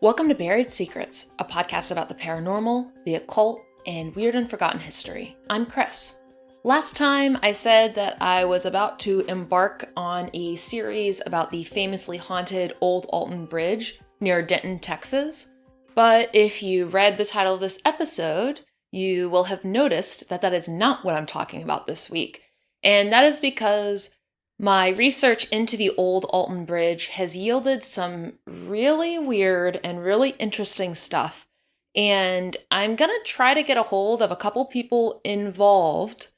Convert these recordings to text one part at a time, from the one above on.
Welcome to Buried Secrets, a podcast about the paranormal, the occult, and weird and forgotten history. I'm Chris. Last time I said that I was about to embark on a series about the famously haunted Old Alton Bridge near Denton, Texas. But if you read the title of this episode, you will have noticed that that is not what I'm talking about this week. And that is because my research into the Old Alton Bridge has yielded some really weird and really interesting stuff. And I'm going to try to get a hold of a couple people involved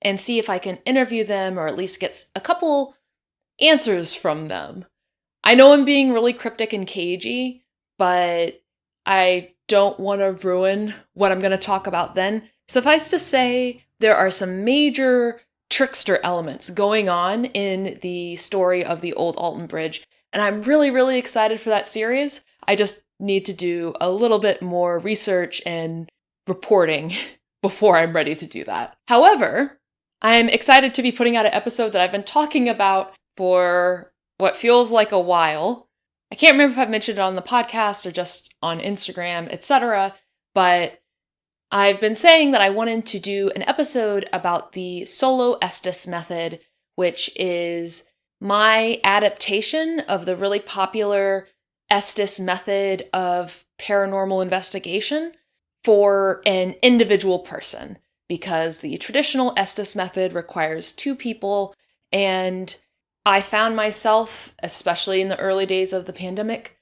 and see if I can interview them or at least get a couple answers from them. I know I'm being really cryptic and cagey, but I don't want to ruin what I'm going to talk about then. Suffice to say, there are some major trickster elements going on in the story of the Old Alton Bridge, and I'm really, really excited for that series. I just need to do a little bit more research and reporting before I'm ready to do that. However, I'm excited to be putting out an episode that I've been talking about for what feels like a while. I can't remember if I've mentioned it on the podcast or just on Instagram, etc., but I've been saying that I wanted to do an episode about the Solo Estes Method, which is my adaptation of the really popular Estes method of paranormal investigation for an individual person, because the traditional Estes method requires two people, and I found myself, especially in the early days of the pandemic,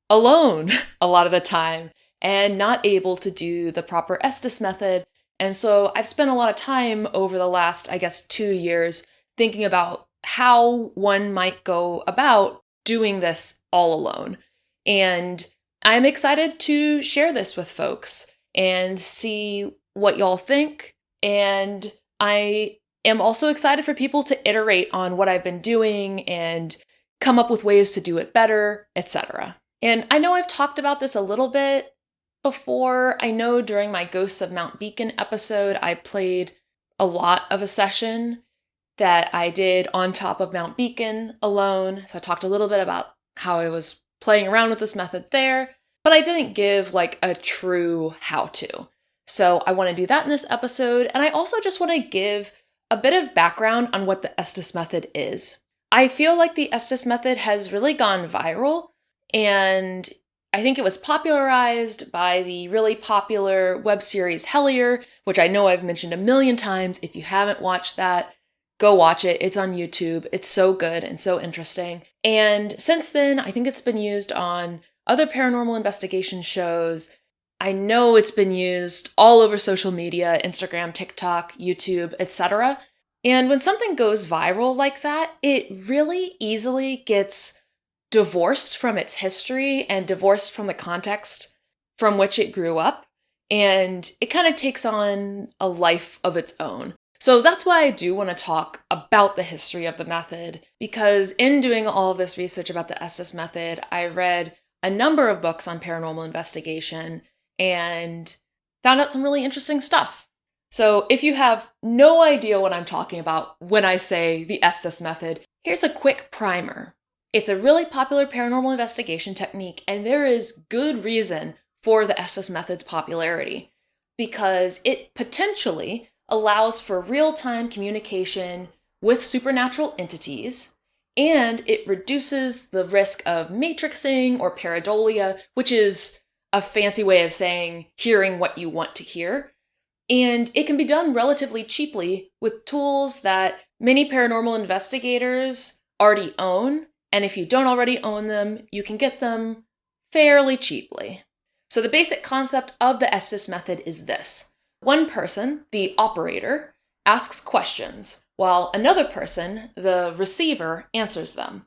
alone a lot of the time, and not able to do the proper Estes method. And so I've spent a lot of time over the last, 2 years thinking about how one might go about doing this all alone. And I'm excited to share this with folks and see what y'all think. And I am also excited for people to iterate on what I've been doing and come up with ways to do it better, etc. And I know I've talked about this a little bit before. I know during my Ghosts of Mount Beacon episode, I played a lot of a session that I did on top of Mount Beacon alone. So I talked a little bit about how I was playing around with this method there, but I didn't give like a true how-to. So I want to do that in this episode. And I also just want to give a bit of background on what the Estes method is. I feel like the Estes method has really gone viral, and I think it was popularized by the really popular web series Hellier, which I know I've mentioned a million times. If you haven't watched that, go watch it. It's on YouTube. It's so good and so interesting. And since then, I think it's been used on other paranormal investigation shows. I know it's been used all over social media, Instagram, TikTok, YouTube, etc. And when something goes viral like that, it really easily gets divorced from its history and divorced from the context from which it grew up, and it kind of takes on a life of its own. So that's why I do want to talk about the history of the method, because in doing all of this research about the Estes method, I read a number of books on paranormal investigation and found out some really interesting stuff. So if you have no idea what I'm talking about when I say the Estes method, here's a quick primer. It's a really popular paranormal investigation technique, and there is good reason for the Estes method's popularity, because it potentially allows for real-time communication with supernatural entities, and it reduces the risk of matrixing or pareidolia, which is a fancy way of saying hearing what you want to hear. And it can be done relatively cheaply with tools that many paranormal investigators already own. And if you don't already own them, you can get them fairly cheaply. So the basic concept of the Estes method is this. One person, the operator, asks questions, while another person, the receiver, answers them.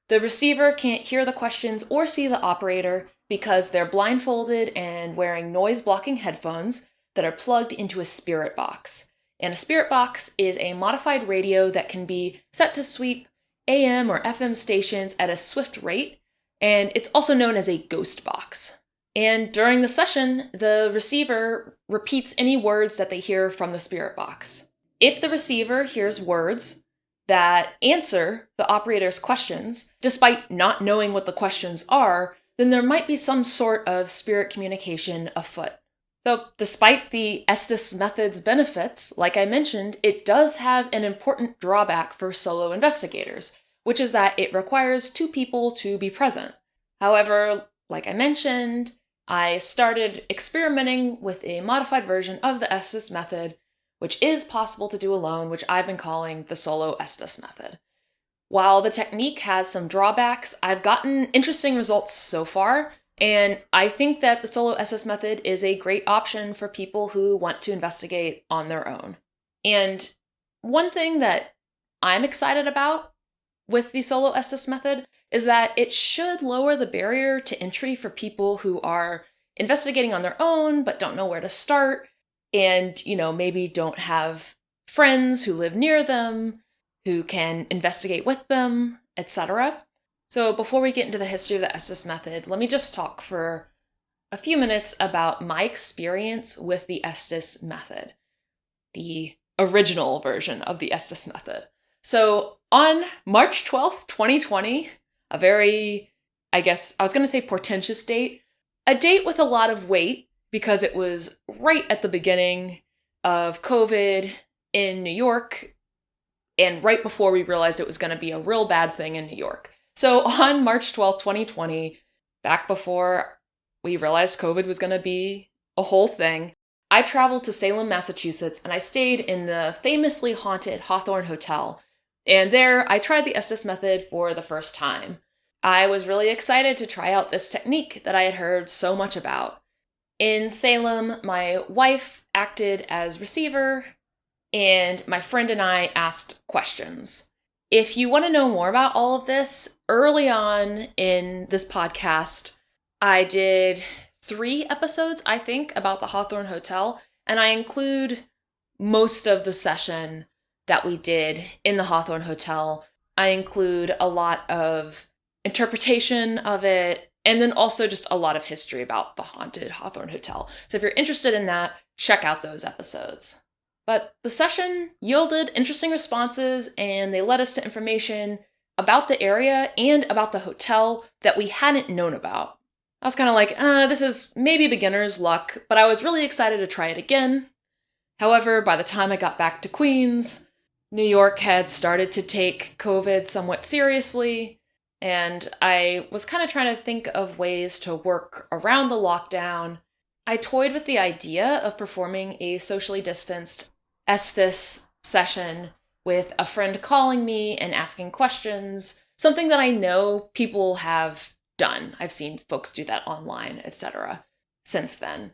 The receiver can't hear the questions or see the operator because they're blindfolded and wearing noise-blocking headphones that are plugged into a spirit box. And a spirit box is a modified radio that can be set to sweep AM or FM stations at a swift rate, and it's also known as a ghost box. And during the session, the receiver repeats any words that they hear from the spirit box. If the receiver hears words that answer the operator's questions, despite not knowing what the questions are, then there might be some sort of spirit communication afoot. So, despite the Estes Method's benefits, like I mentioned, it does have an important drawback for solo investigators, which is that it requires two people to be present. However, like I mentioned, I started experimenting with a modified version of the Estes Method, which is possible to do alone, which I've been calling the Solo Estes Method. While the technique has some drawbacks, I've gotten interesting results so far, and I think that the Solo Estes Method is a great option for people who want to investigate on their own. And one thing that I'm excited about with the Solo Estes Method is that it should lower the barrier to entry for people who are investigating on their own but don't know where to start, and, maybe don't have friends who live near them who can investigate with them, etc. So before we get into the history of the Estes Method, let me just talk for a few minutes about my experience with the Estes Method, the original version of the Estes Method. So on March 12th, 2020, a very, I guess, I was going to say portentous date, a date with a lot of weight because it was right at the beginning of COVID in New York and right before we realized it was going to be a real bad thing in New York. So on March 12th, 2020, back before we realized COVID was going to be a whole thing, I traveled to Salem, Massachusetts, and I stayed in the famously haunted Hawthorne Hotel. And there, I tried the Estes Method for the first time. I was really excited to try out this technique that I had heard so much about. In Salem, my wife acted as receiver, and my friend and I asked questions. If you want to know more about all of this, early on in this podcast, I did 3 episodes, I think, about the Hawthorne Hotel, and I include most of the session that we did in the Hawthorne Hotel. I include a lot of interpretation of it, and then also just a lot of history about the haunted Hawthorne Hotel. So if you're interested in that, check out those episodes. But the session yielded interesting responses, and they led us to information about the area and about the hotel that we hadn't known about. I was kind of like, this is maybe beginner's luck, but I was really excited to try it again. However, by the time I got back to Queens, New York had started to take COVID somewhat seriously, and I was kind of trying to think of ways to work around the lockdown. I toyed with the idea of performing a socially distanced Estes session with a friend calling me and asking questions, something that I know people have done. I've seen folks do that online, etc. since then.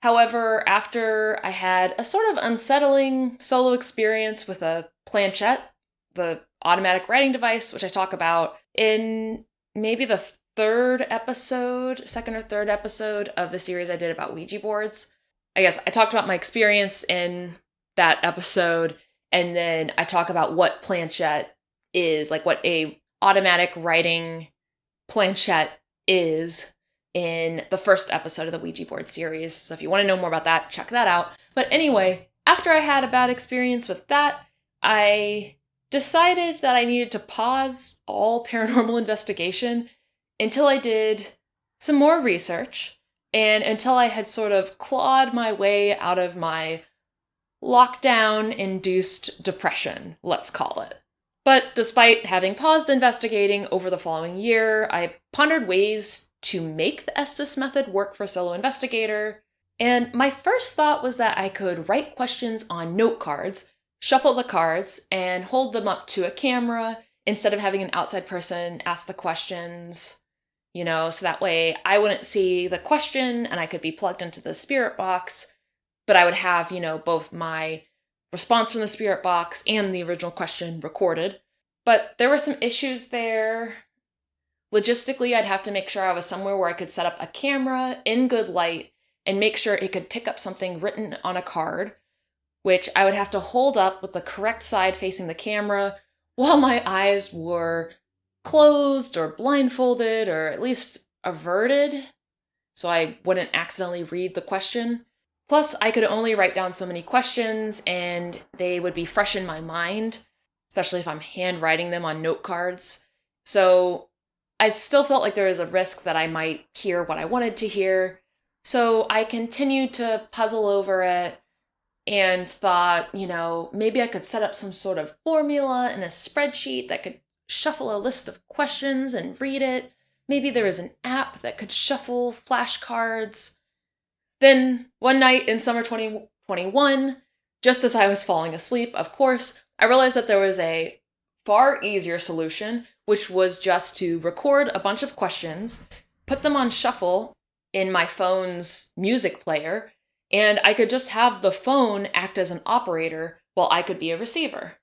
However, after I had a sort of unsettling solo experience with a planchette, the automatic writing device, which I talk about in maybe the second or third episode of the series I did about Ouija boards. I guess I talked about my experience in that episode, and then I talk about what planchette is, like what a automatic writing planchette is in the first episode of the Ouija board series. So if you want to know more about that, check that out. But anyway, after I had a bad experience with that, I decided that I needed to pause all paranormal investigation until I did some more research and until I had sort of clawed my way out of my lockdown-induced depression, let's call it. But despite having paused investigating over the following year, I pondered ways to make the Estes Method work for a solo investigator, and my first thought was that I could write questions on note cards, shuffle the cards, and hold them up to a camera instead of having an outside person ask the questions, so that way I wouldn't see the question and I could be plugged into the spirit box, but I would have, both my response from the spirit box and the original question recorded. But there were some issues there. Logistically, I'd have to make sure I was somewhere where I could set up a camera in good light and make sure it could pick up something written on a card, which I would have to hold up with the correct side facing the camera while my eyes were closed or blindfolded or at least averted, so I wouldn't accidentally read the question. Plus, I could only write down so many questions, and they would be fresh in my mind, especially if I'm handwriting them on note cards. So I still felt like there was a risk that I might hear what I wanted to hear. So I continued to puzzle over it and thought, maybe I could set up some sort of formula in a spreadsheet that could shuffle a list of questions and read it. Maybe there was an app that could shuffle flashcards. Then one night in summer 2021, just as I was falling asleep, of course, I realized that there was a far easier solution, which was just to record a bunch of questions, put them on shuffle in my phone's music player, and I could just have the phone act as an operator while I could be a receiver.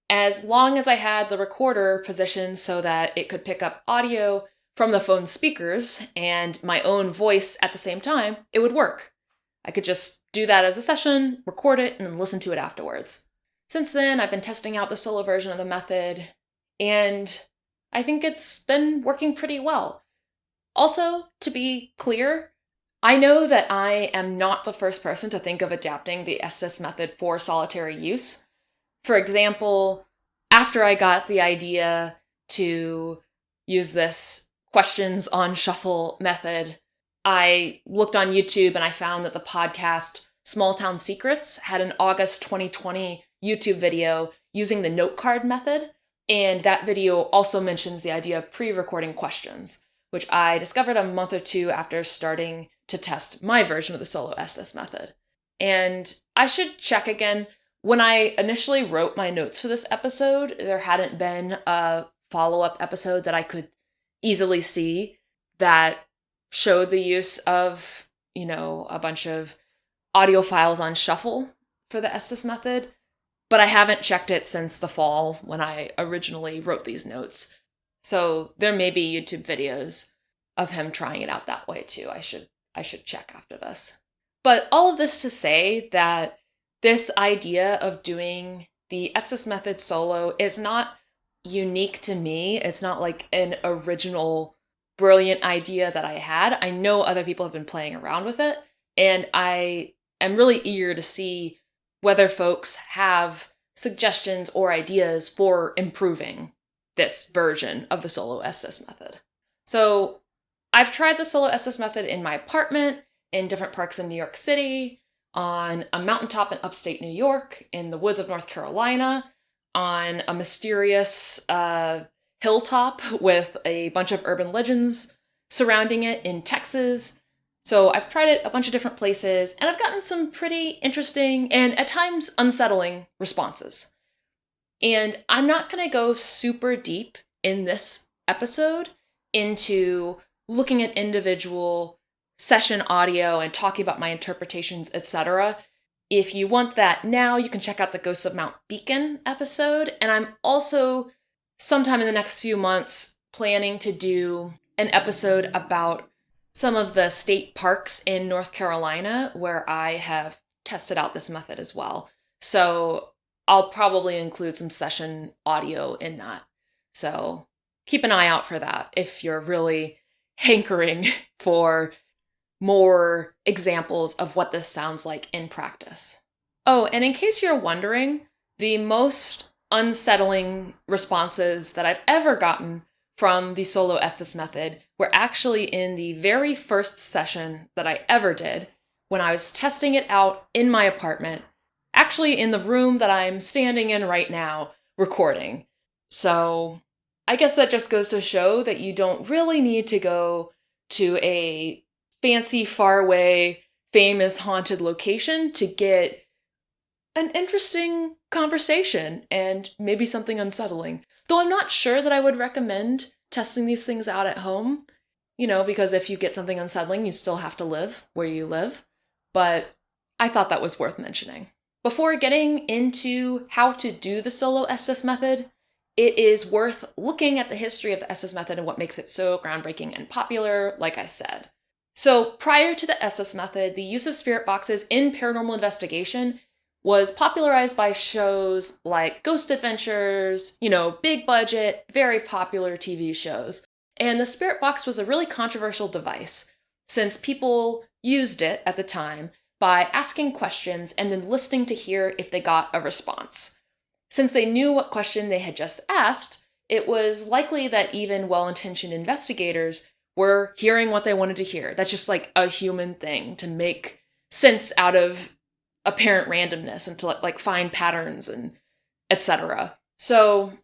As long as I had the recorder positioned so that it could pick up audio from the phone speakers and my own voice at the same time, it would work. I could just do that as a session, record it, and then listen to it afterwards. Since then, I've been testing out the solo version of the method, and I think it's been working pretty well. Also, to be clear, I know that I am not the first person to think of adapting the Estes method for solitary use. For example, after I got the idea to use this questions on shuffle method, I looked on YouTube and I found that the podcast Small Town Secrets had an August 2020 YouTube video using the note card method, and that video also mentions the idea of pre-recording questions, which I discovered a month or two after starting to test my version of the Solo Estes method. And I should check again. When I initially wrote my notes for this episode, there hadn't been a follow-up episode that I could easily see that showed the use of, a bunch of audio files on shuffle for the Estes method, but I haven't checked it since the fall when I originally wrote these notes. So there may be YouTube videos of him trying it out that way too. I should check after this. But all of this to say that this idea of doing the Estes method solo is not unique to me. It's not like an original brilliant idea that I had. I know other people have been playing around with it, and I am really eager to see whether folks have suggestions or ideas for improving this version of the Solo Estes method. So I've tried the Solo Estes method in my apartment, in different parks in New York City, on a mountaintop in upstate New York, in the woods of North Carolina, on a mysterious hilltop with a bunch of urban legends surrounding it in Texas. So I've tried it a bunch of different places, and I've gotten some pretty interesting and at times unsettling responses. And I'm not going to go super deep in this episode into looking at individual session audio and talking about my interpretations, etc. If you want that now, you can check out the Ghosts of Mount Beacon episode. And I'm also, sometime in the next few months, planning to do an episode about some of the state parks in North Carolina where I have tested out this method as well. So I'll probably include some session audio in that. So keep an eye out for that if you're really hankering for more examples of what this sounds like in practice. Oh, and in case you're wondering, the most unsettling responses that I've ever gotten from the Solo Estes method were actually in the very first session that I ever did when I was testing it out in my apartment, actually in the room that I'm standing in right now recording. So I guess that just goes to show that you don't really need to go to a fancy, faraway, famous, haunted location to get an interesting conversation and maybe something unsettling. Though I'm not sure that I would recommend testing these things out at home, because if you get something unsettling, you still have to live where you live. But I thought that was worth mentioning. Before getting into how to do the Solo Estes method, it is worth looking at the history of the Estes method and what makes it so groundbreaking and popular, like I said. So prior to the Estes method, the use of spirit boxes in paranormal investigation was popularized by shows like Ghost Adventures, big budget, very popular TV shows. And the spirit box was a really controversial device, since people used it at the time by asking questions and then listening to hear if they got a response. Since they knew what question they had just asked, it was likely that even well-intentioned investigators were hearing what they wanted to hear. That's just like a human thing, to make sense out of apparent randomness and to like find patterns and etc. So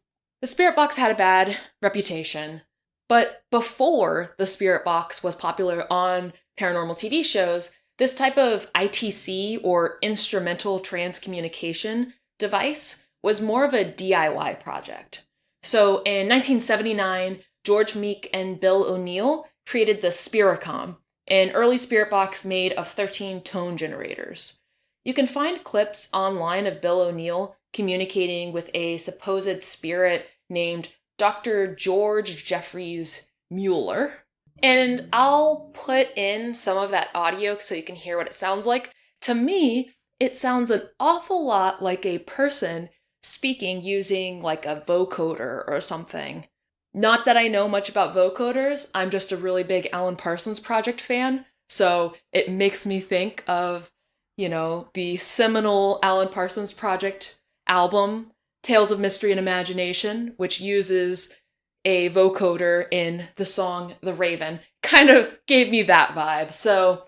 the spirit box had a bad reputation, but before the spirit box was popular on paranormal TV shows, this type of ITC, or instrumental transcommunication device, was more of a DIY project. So in 1979, George Meek and Bill O'Neill created the Spiricom, an early spirit box made of 13 tone generators. You can find clips online of Bill O'Neill communicating with a supposed spirit named Dr. George Jeffries Mueller. And I'll put in some of that audio so you can hear what it sounds like. To me, it sounds an awful lot like a person speaking using like a vocoder or something. Not that I know much about vocoders, I'm just a really big Alan Parsons Project fan, so it makes me think of, the seminal Alan Parsons Project album, Tales of Mystery and Imagination, which uses a vocoder in the song The Raven. Kind of gave me that vibe. So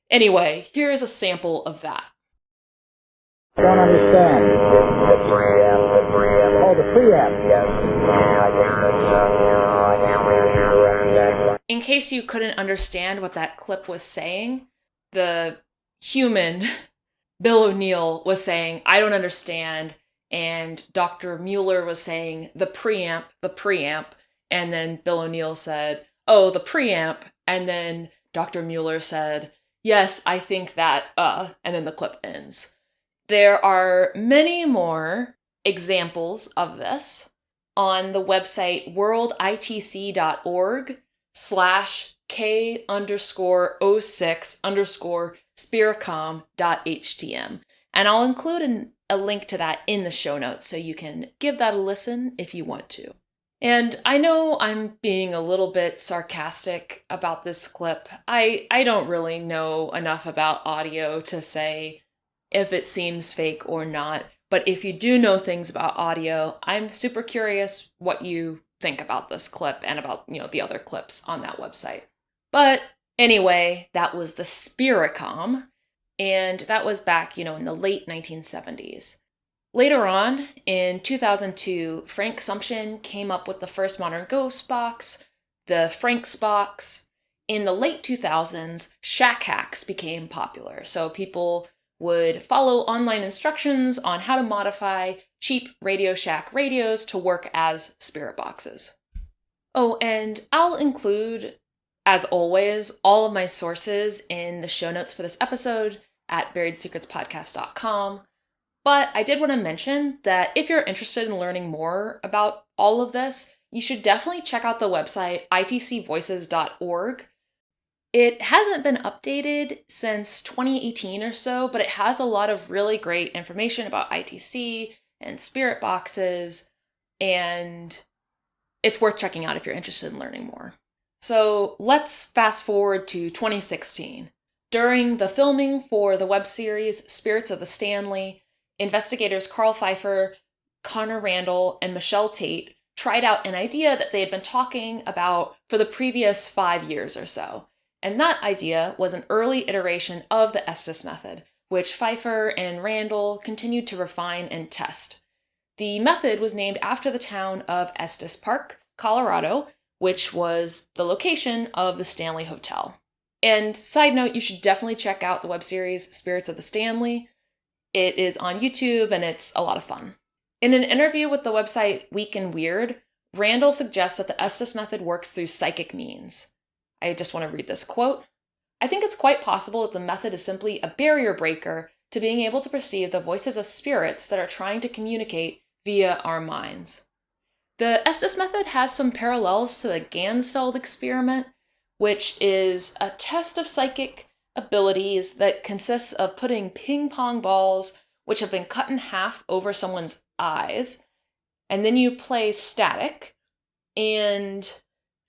anyway, here's a sample of that. Don't understand. Oh, the preamp. In case you couldn't understand what that clip was saying, the human, Bill O'Neill, was saying, I don't understand, and Dr. Mueller was saying, the preamp, and then Bill O'Neill said, oh, the preamp, and then Dr. Mueller said, yes, I think that, and then the clip ends. There are many more examples of this on the website worlditc.org/K_06_spiricom.htm. And I'll include a link to that in the show notes so you can give that a listen if you want to. And I know I'm being a little bit sarcastic about this clip. I don't really know enough about audio to say if it seems fake or not. But if you do know things about audio, I'm super curious what you think about this clip and about, the other clips on that website. But anyway, that was the Spiricom, and that was back, in the late 1970s. Later on, in 2002, Frank Sumption came up with the first modern ghost box, the Frank's box. In the late 2000s, shack hacks became popular, so people would follow online instructions on how to modify cheap Radio Shack radios to work as spirit boxes. Oh, and I'll include, as always, all of my sources in the show notes for this episode at BuriedSecretsPodcast.com. But I did want to mention that if you're interested in learning more about all of this, you should definitely check out the website itcvoices.org. It hasn't been updated since 2018 or so, but it has a lot of really great information about ITC and spirit boxes, and it's worth checking out if you're interested in learning more. So let's fast forward to 2016. During the filming for the web series Spirits of the Stanley, investigators Carl Pfeiffer, Connor Randall, and Michelle Tate tried out an idea that they had been talking about for the previous 5 years or so. And that idea was an early iteration of the Estes Method, which Pfeiffer and Randall continued to refine and test. The method was named after the town of Estes Park, Colorado, which was the location of the Stanley Hotel. And side note, you should definitely check out the web series Spirits of the Stanley. It is on YouTube and it's a lot of fun. In an interview with the website Week and Weird, Randall suggests that the Estes Method works through psychic means. I just want to read this quote. I think it's quite possible that the method is simply a barrier breaker to being able to perceive the voices of spirits that are trying to communicate via our minds. The Estes Method has some parallels to the Ganzfeld experiment, which is a test of psychic abilities that consists of putting ping pong balls, which have been cut in half over someone's eyes, and then you play static and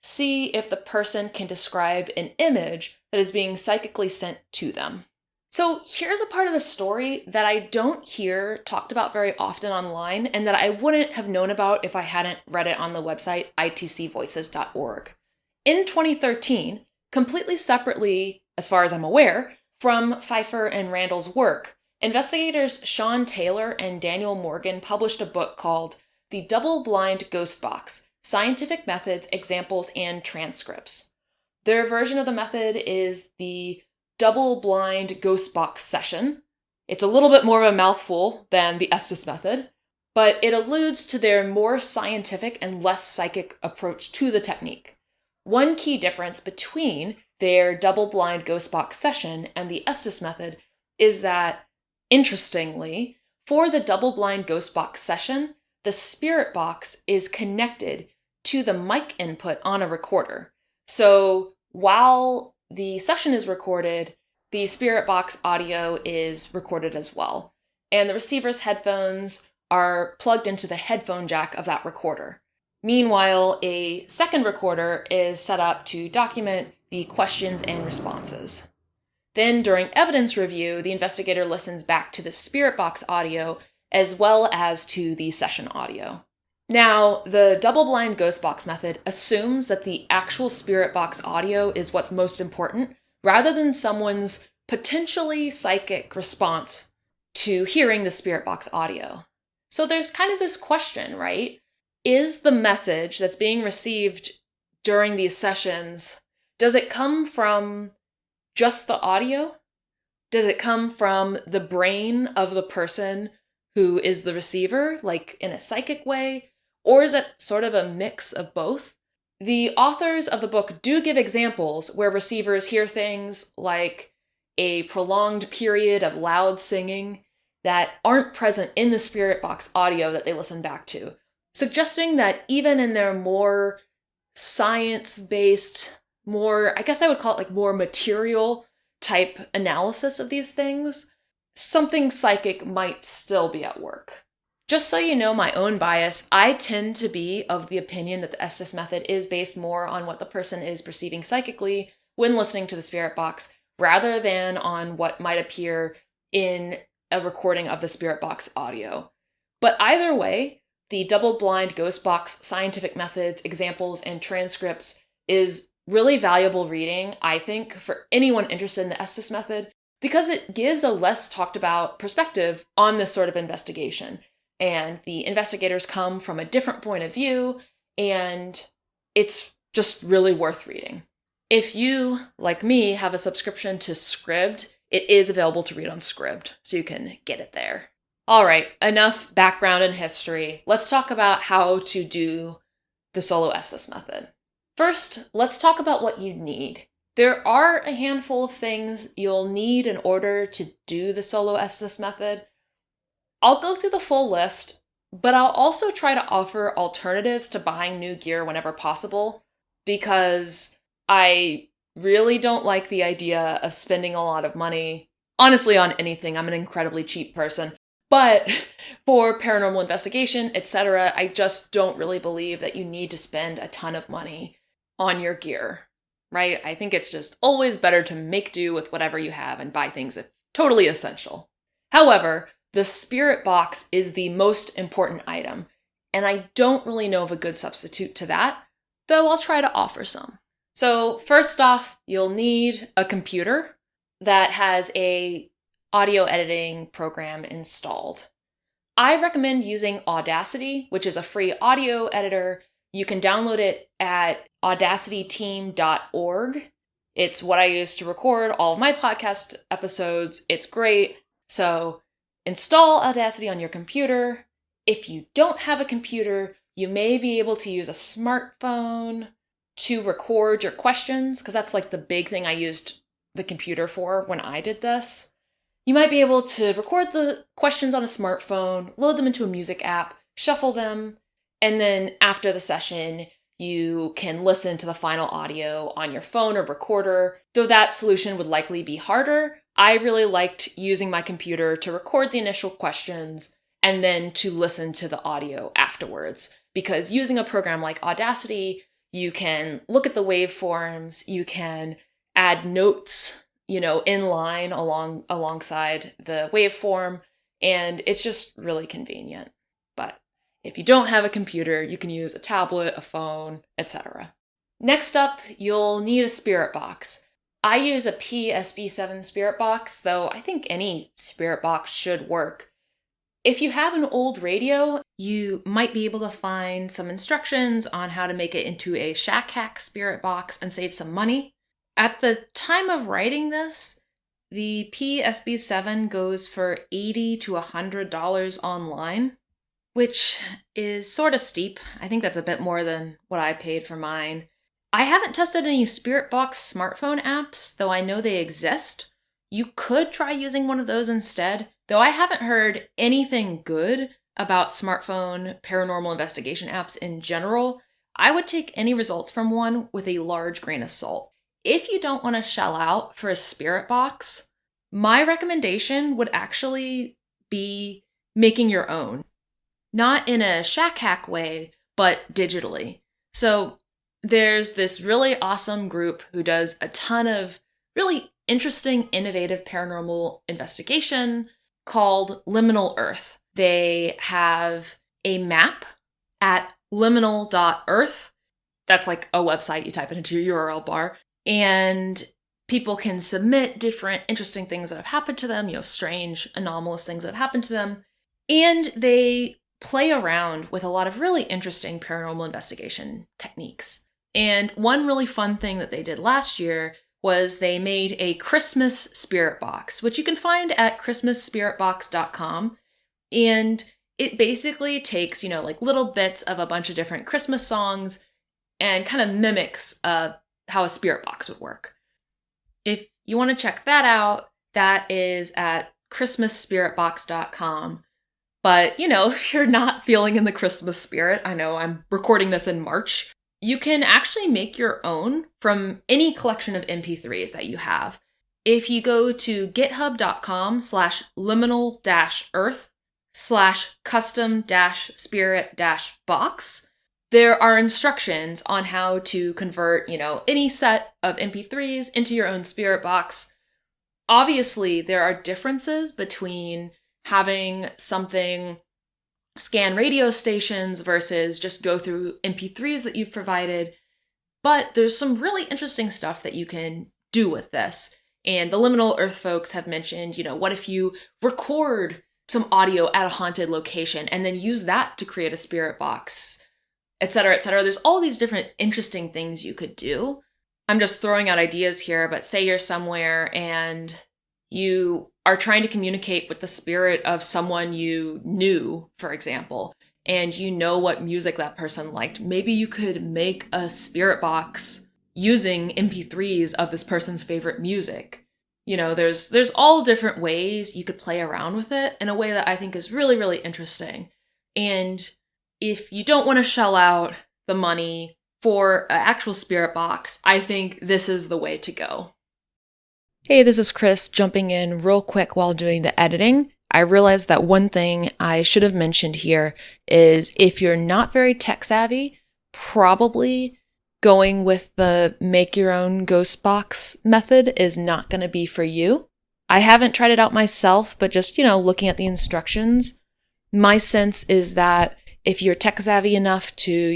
see if the person can describe an image that is being psychically sent to them. So here's a part of the story that I don't hear talked about very often online and that I wouldn't have known about if I hadn't read it on the website itcvoices.org. In 2013, completely separately, as far as I'm aware, from Pfeiffer and Randall's work, investigators Sean Taylor and Daniel Morgan published a book called The Double-Blind Ghost Box: Scientific Methods, Examples, and Transcripts. Their version of the method is the double-blind ghost box session. It's a little bit more of a mouthful than the Estes method, but it alludes to their more scientific and less psychic approach to the technique. One key difference between their double-blind ghost box session and the Estes method is that, interestingly, for the double-blind ghost box session, the spirit box is connected to the mic input on a recorder. So while the session is recorded, the spirit box audio is recorded as well, and the receiver's headphones are plugged into the headphone jack of that recorder. Meanwhile, a second recorder is set up to document the questions and responses. Then, during evidence review, the investigator listens back to the spirit box audio as well as to the session audio. Now, the double-blind ghost box method assumes that the actual spirit box audio is what's most important, rather than someone's potentially psychic response to hearing the spirit box audio. So there's kind of this question, right? Is the message that's being received during these sessions, does it come from just the audio? Does it come from the brain of the person who is the receiver, like in a psychic way? Or is it sort of a mix of both? The authors of the book do give examples where receivers hear things like a prolonged period of loud singing that aren't present in the spirit box audio that they listen back to, suggesting that even in their more science-based, more, I guess I would call it like more material type analysis of these things, something psychic might still be at work. Just so you know my own bias, I tend to be of the opinion that the Estes method is based more on what the person is perceiving psychically when listening to the spirit box, rather than on what might appear in a recording of the spirit box audio. But either way, the double-blind ghost box scientific methods, examples, and transcripts is really valuable reading, I think, for anyone interested in the Estes method, because it gives a less talked about perspective on this sort of investigation. And the investigators come from a different point of view, and it's just really worth reading. If you, like me, have a subscription to Scribd, it is available to read on Scribd, so you can get it there. All right, enough background and history. Let's talk about how to do the Solo Estes method. First, let's talk about what you need. There are a handful of things you'll need in order to do the Solo Estes method. I'll go through the full list, but I'll also try to offer alternatives to buying new gear whenever possible, because I really don't like the idea of spending a lot of money, honestly, on anything. I'm an incredibly cheap person. But for paranormal investigation, etc., I just don't really believe that you need to spend a ton of money on your gear, right? I think it's just always better to make do with whatever you have and buy things if totally essential. However, the spirit box is the most important item, and I don't really know of a good substitute to that, though I'll try to offer some. So first off, you'll need a computer that has a audio editing program installed. I recommend using Audacity, which is a free audio editor. You can download it at audacityteam.org. It's what I use to record all of my podcast episodes. It's great. So install Audacity on your computer. If you don't have a computer, you may be able to use a smartphone to record your questions, because that's like the big thing I used the computer for when I did this. You might be able to record the questions on a smartphone, load them into a music app, shuffle them, and then after the session, you can listen to the final audio on your phone or recorder. Though that solution would likely be harder, I really liked using my computer to record the initial questions and then to listen to the audio afterwards. Because using a program like Audacity, you can look at the waveforms, you can add notes in line alongside the waveform, and it's just really convenient. But if you don't have a computer, you can use a tablet, a phone, etc. Next up, you'll need a spirit box. I use a PSB7 spirit box, though I think any spirit box should work. If you have an old radio, you might be able to find some instructions on how to make it into a shack hack spirit box and save some money. At the time of writing this, the PSB7 goes for $80 to $100 online, which is sort of steep. I think that's a bit more than what I paid for mine. I haven't tested any Spirit Box smartphone apps, though I know they exist. You could try using one of those instead, though I haven't heard anything good about smartphone paranormal investigation apps in general. I would take any results from one with a large grain of salt. If you don't want to shell out for a spirit box, my recommendation would actually be making your own. Not in a shack hack way, but digitally. So there's this really awesome group who does a ton of really interesting, innovative paranormal investigation called Liminal Earth. They have a map at liminal.earth. That's like a website, you type it into your URL bar, and people can submit different interesting things that have happened to them, strange, anomalous things that have happened to them. And they play around with a lot of really interesting paranormal investigation techniques. And one really fun thing that they did last year was they made a Christmas spirit box, which you can find at christmasspiritbox.com. And it basically takes, like little bits of a bunch of different Christmas songs and kind of mimics how a spirit box would work. If you want to check that out, that is at christmasspiritbox.com. But, if you're not feeling in the Christmas spirit, I know I'm recording this in March, you can actually make your own from any collection of MP3s that you have. If you go to github.com/liminal-earth/custom-spirit-box, there are instructions on how to convert, any set of MP3s into your own spirit box. Obviously, there are differences between having something scan radio stations versus just go through MP3s that you've provided. But there's some really interesting stuff that you can do with this. And the Liminal Earth folks have mentioned, what if you record some audio at a haunted location and then use that to create a spirit box, etc., etc. There's all these different interesting things you could do. I'm just throwing out ideas here, but say you're somewhere and you are trying to communicate with the spirit of someone you knew, for example, and you know what music that person liked. Maybe you could make a spirit box using MP3s of this person's favorite music. There's all different ways you could play around with it in a way that I think is really, really interesting. And if you don't want to shell out the money for an actual spirit box, I think this is the way to go. Hey, this is Chris jumping in real quick while doing the editing. I realized that one thing I should have mentioned here is if you're not very tech savvy, probably going with the make your own ghost box method is not going to be for you. I haven't tried it out myself, but just, looking at the instructions, my sense is that if you're tech savvy enough to,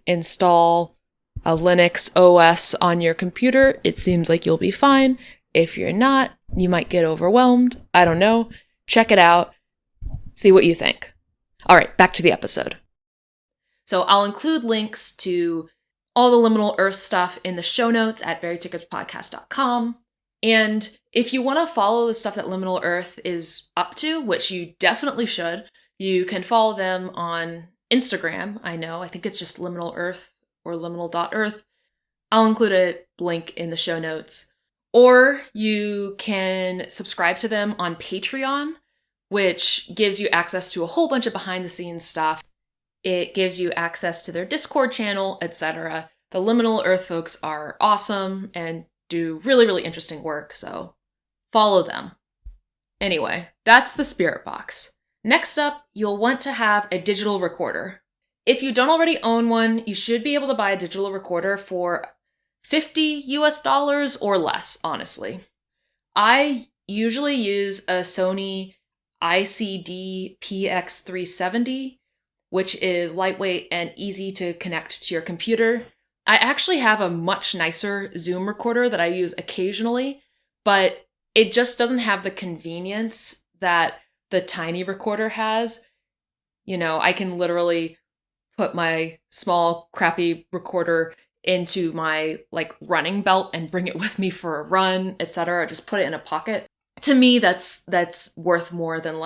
install a Linux OS on your computer, it seems like you'll be fine. If you're not, you might get overwhelmed. I don't know. Check it out. See what you think. All right, back to the episode. So I'll include links to all the Liminal Earth stuff in the show notes at buriedsequelspodcast.com. And if you want to follow the stuff that Liminal Earth is up to, which you definitely should, you can follow them on Instagram. I think it's just Liminal Earth or liminal.earth. I'll include a link in the show notes. Or you can subscribe to them on Patreon, which gives you access to a whole bunch of behind-the-scenes stuff. It gives you access to their Discord channel, etc. The Liminal Earth folks are awesome and do really, really interesting work, so follow them. Anyway, that's the spirit box. Next up, you'll want to have a digital recorder. If you don't already own one, you should be able to buy a digital recorder for $50 or less, honestly. I usually use a Sony ICD PX370, which is lightweight and easy to connect to your computer. I actually have a much nicer Zoom recorder that I use occasionally, but it just doesn't have the convenience that the tiny recorder has. I can literally put my small, crappy recorder into my running belt and bring it with me for a run, etc. Or just put it in a pocket. To me, that's worth more than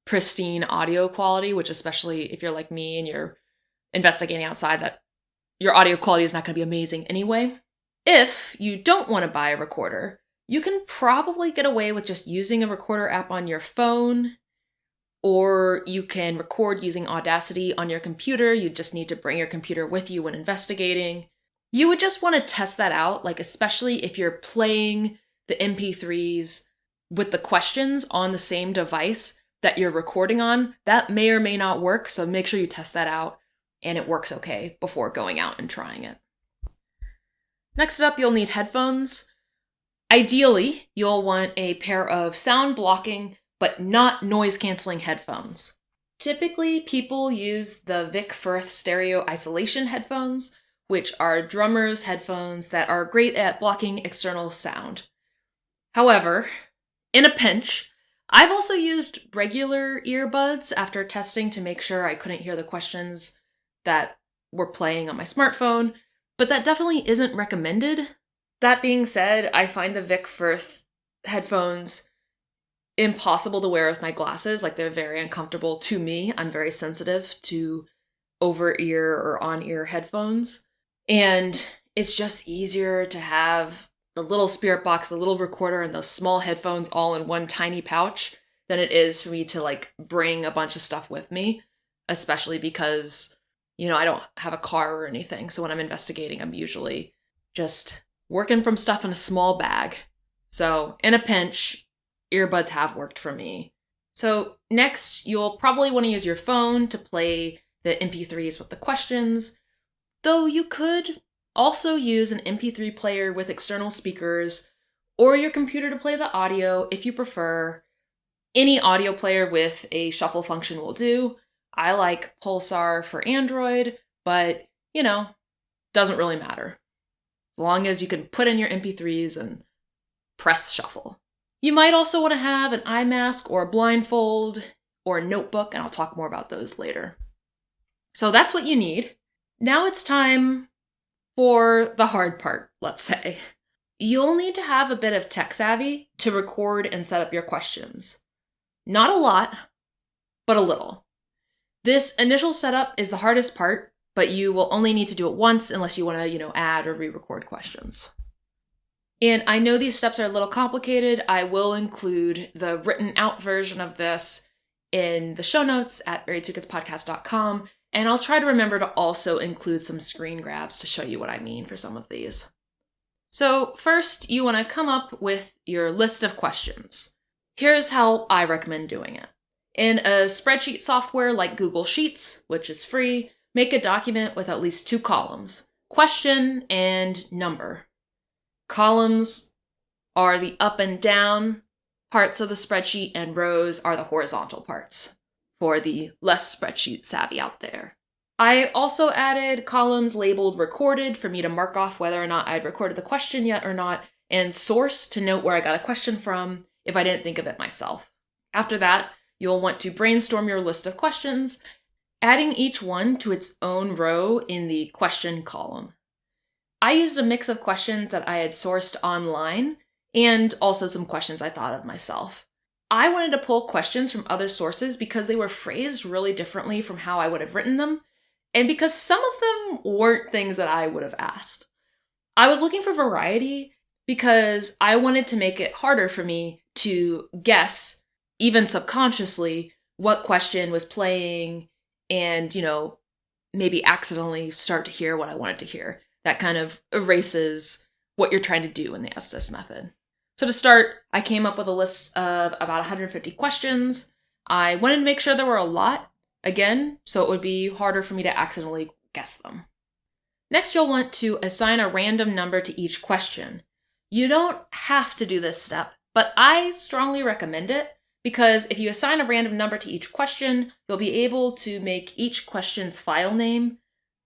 pristine audio quality, which especially if you're like me and you're investigating outside, that your audio quality is not going to be amazing anyway. If you don't want to buy a recorder, you can probably get away with just using a recorder app on your phone, or you can record using Audacity on your computer. You just need to bring your computer with you when investigating. You would just want to test that out, especially if you're playing the MP3s with the questions on the same device that you're recording on. That may or may not work, so make sure you test that out and it works okay before going out and trying it. Next up, you'll need headphones. Ideally, you'll want a pair of sound blocking but not noise-canceling headphones. Typically, people use the Vic Firth stereo isolation headphones, which are drummers' headphones that are great at blocking external sound. However, in a pinch, I've also used regular earbuds after testing to make sure I couldn't hear the questions that were playing on my smartphone, but that definitely isn't recommended. That being said, I find the Vic Firth headphones impossible to wear with my glasses. They're very uncomfortable to me. I'm very sensitive to over-ear or on-ear headphones. And it's just easier to have the little spirit box, the little recorder, and those small headphones all in one tiny pouch than it is for me to bring a bunch of stuff with me, especially because, I don't have a car or anything. So when I'm investigating, I'm usually just working from stuff in a small bag. So in a pinch, earbuds have worked for me. So next, you'll probably want to use your phone to play the MP3s with the questions, though you could also use an MP3 player with external speakers or your computer to play the audio if you prefer. Any audio player with a shuffle function will do. I like Pulsar for Android, but, doesn't really matter. As long as you can put in your MP3s and press shuffle. You might also want to have an eye mask or a blindfold or a notebook, and I'll talk more about those later. So that's what you need. Now it's time for the hard part, let's say. You'll need to have a bit of tech savvy to record and set up your questions. Not a lot, but a little. This initial setup is the hardest part, but you will only need to do it once unless you want to, add or re-record questions. And I know these steps are a little complicated. I will include the written out version of this in the show notes at buriedSecretspodcast.com, and I'll try to remember to also include some screen grabs to show you what I mean for some of these. So first, you want to come up with your list of questions. Here's how I recommend doing it. In a spreadsheet software like Google Sheets, which is free, make a document with at least 2 columns, question and number. Columns are the up and down parts of the spreadsheet, and rows are the horizontal parts for the less spreadsheet savvy out there. I also added columns labeled recorded for me to mark off whether or not I'd recorded the question yet or not, and source to note where I got a question from if I didn't think of it myself. After that, you'll want to brainstorm your list of questions, adding each one to its own row in the question column. I used a mix of questions that I had sourced online and also some questions I thought of myself. I wanted to pull questions from other sources because they were phrased really differently from how I would have written them, and because some of them weren't things that I would have asked. I was looking for variety because I wanted to make it harder for me to guess, even subconsciously, what question was playing and, maybe accidentally start to hear what I wanted to hear. That kind of erases what you're trying to do in the Estes method. So to start, I came up with a list of about 150 questions. I wanted to make sure there were a lot, again, so it would be harder for me to accidentally guess them. Next, you'll want to assign a random number to each question. You don't have to do this step, but I strongly recommend it because if you assign a random number to each question, you'll be able to make each question's file name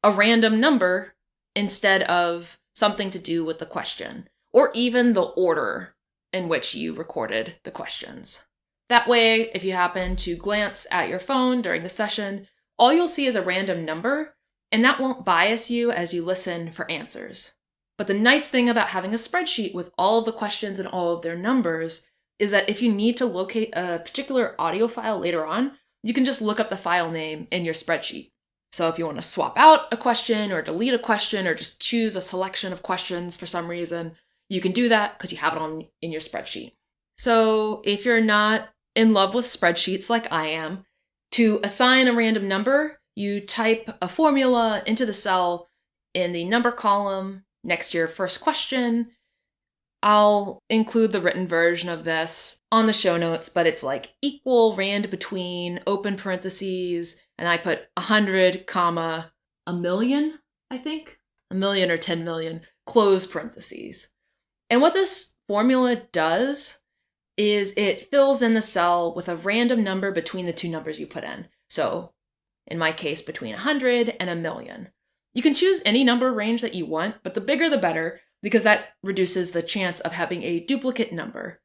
a random number instead of something to do with the question, or even the order in which you recorded the questions. That way, if you happen to glance at your phone during the session, all you'll see is a random number, and that won't bias you as you listen for answers. But the nice thing about having a spreadsheet with all of the questions and all of their numbers is that if you need to locate a particular audio file later on, you can just look up the file name in your spreadsheet. So if you want to swap out a question or delete a question or just choose a selection of questions for some reason, you can do that because you have it in your spreadsheet. So if you're not in love with spreadsheets like I am, to assign a random number, you type a formula into the cell in the number column next to your first question. I'll include the written version of this on the show notes, but it's like equal rand between open parentheses, and I put 100, comma, a million, I think. A million or 10 million, close parentheses. And what this formula does is it fills in the cell with a random number between the two numbers you put in. So in my case, between 100 and a million. You can choose any number range that you want, but the bigger the better, because that reduces the chance of having a duplicate number.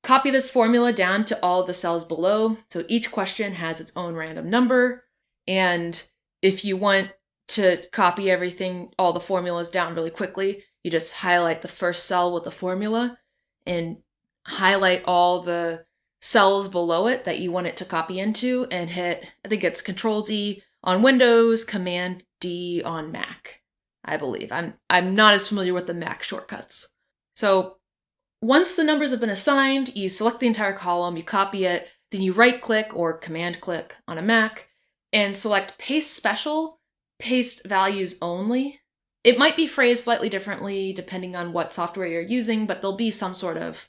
Copy this formula down to all the cells below, so each question has its own random number. And if you want to copy everything, all the formulas down really quickly, you just highlight the first cell with the formula and highlight all the cells below it that you want it to copy into and hit, I think it's Control-D on Windows, Command-D on Mac, I believe. I'm not as familiar with the Mac shortcuts. So once the numbers have been assigned, you select the entire column, you copy it, then you right-click or Command-click on a Mac and select Paste Special, Paste Values Only. It might be phrased slightly differently depending on what software you're using, but there'll be some sort of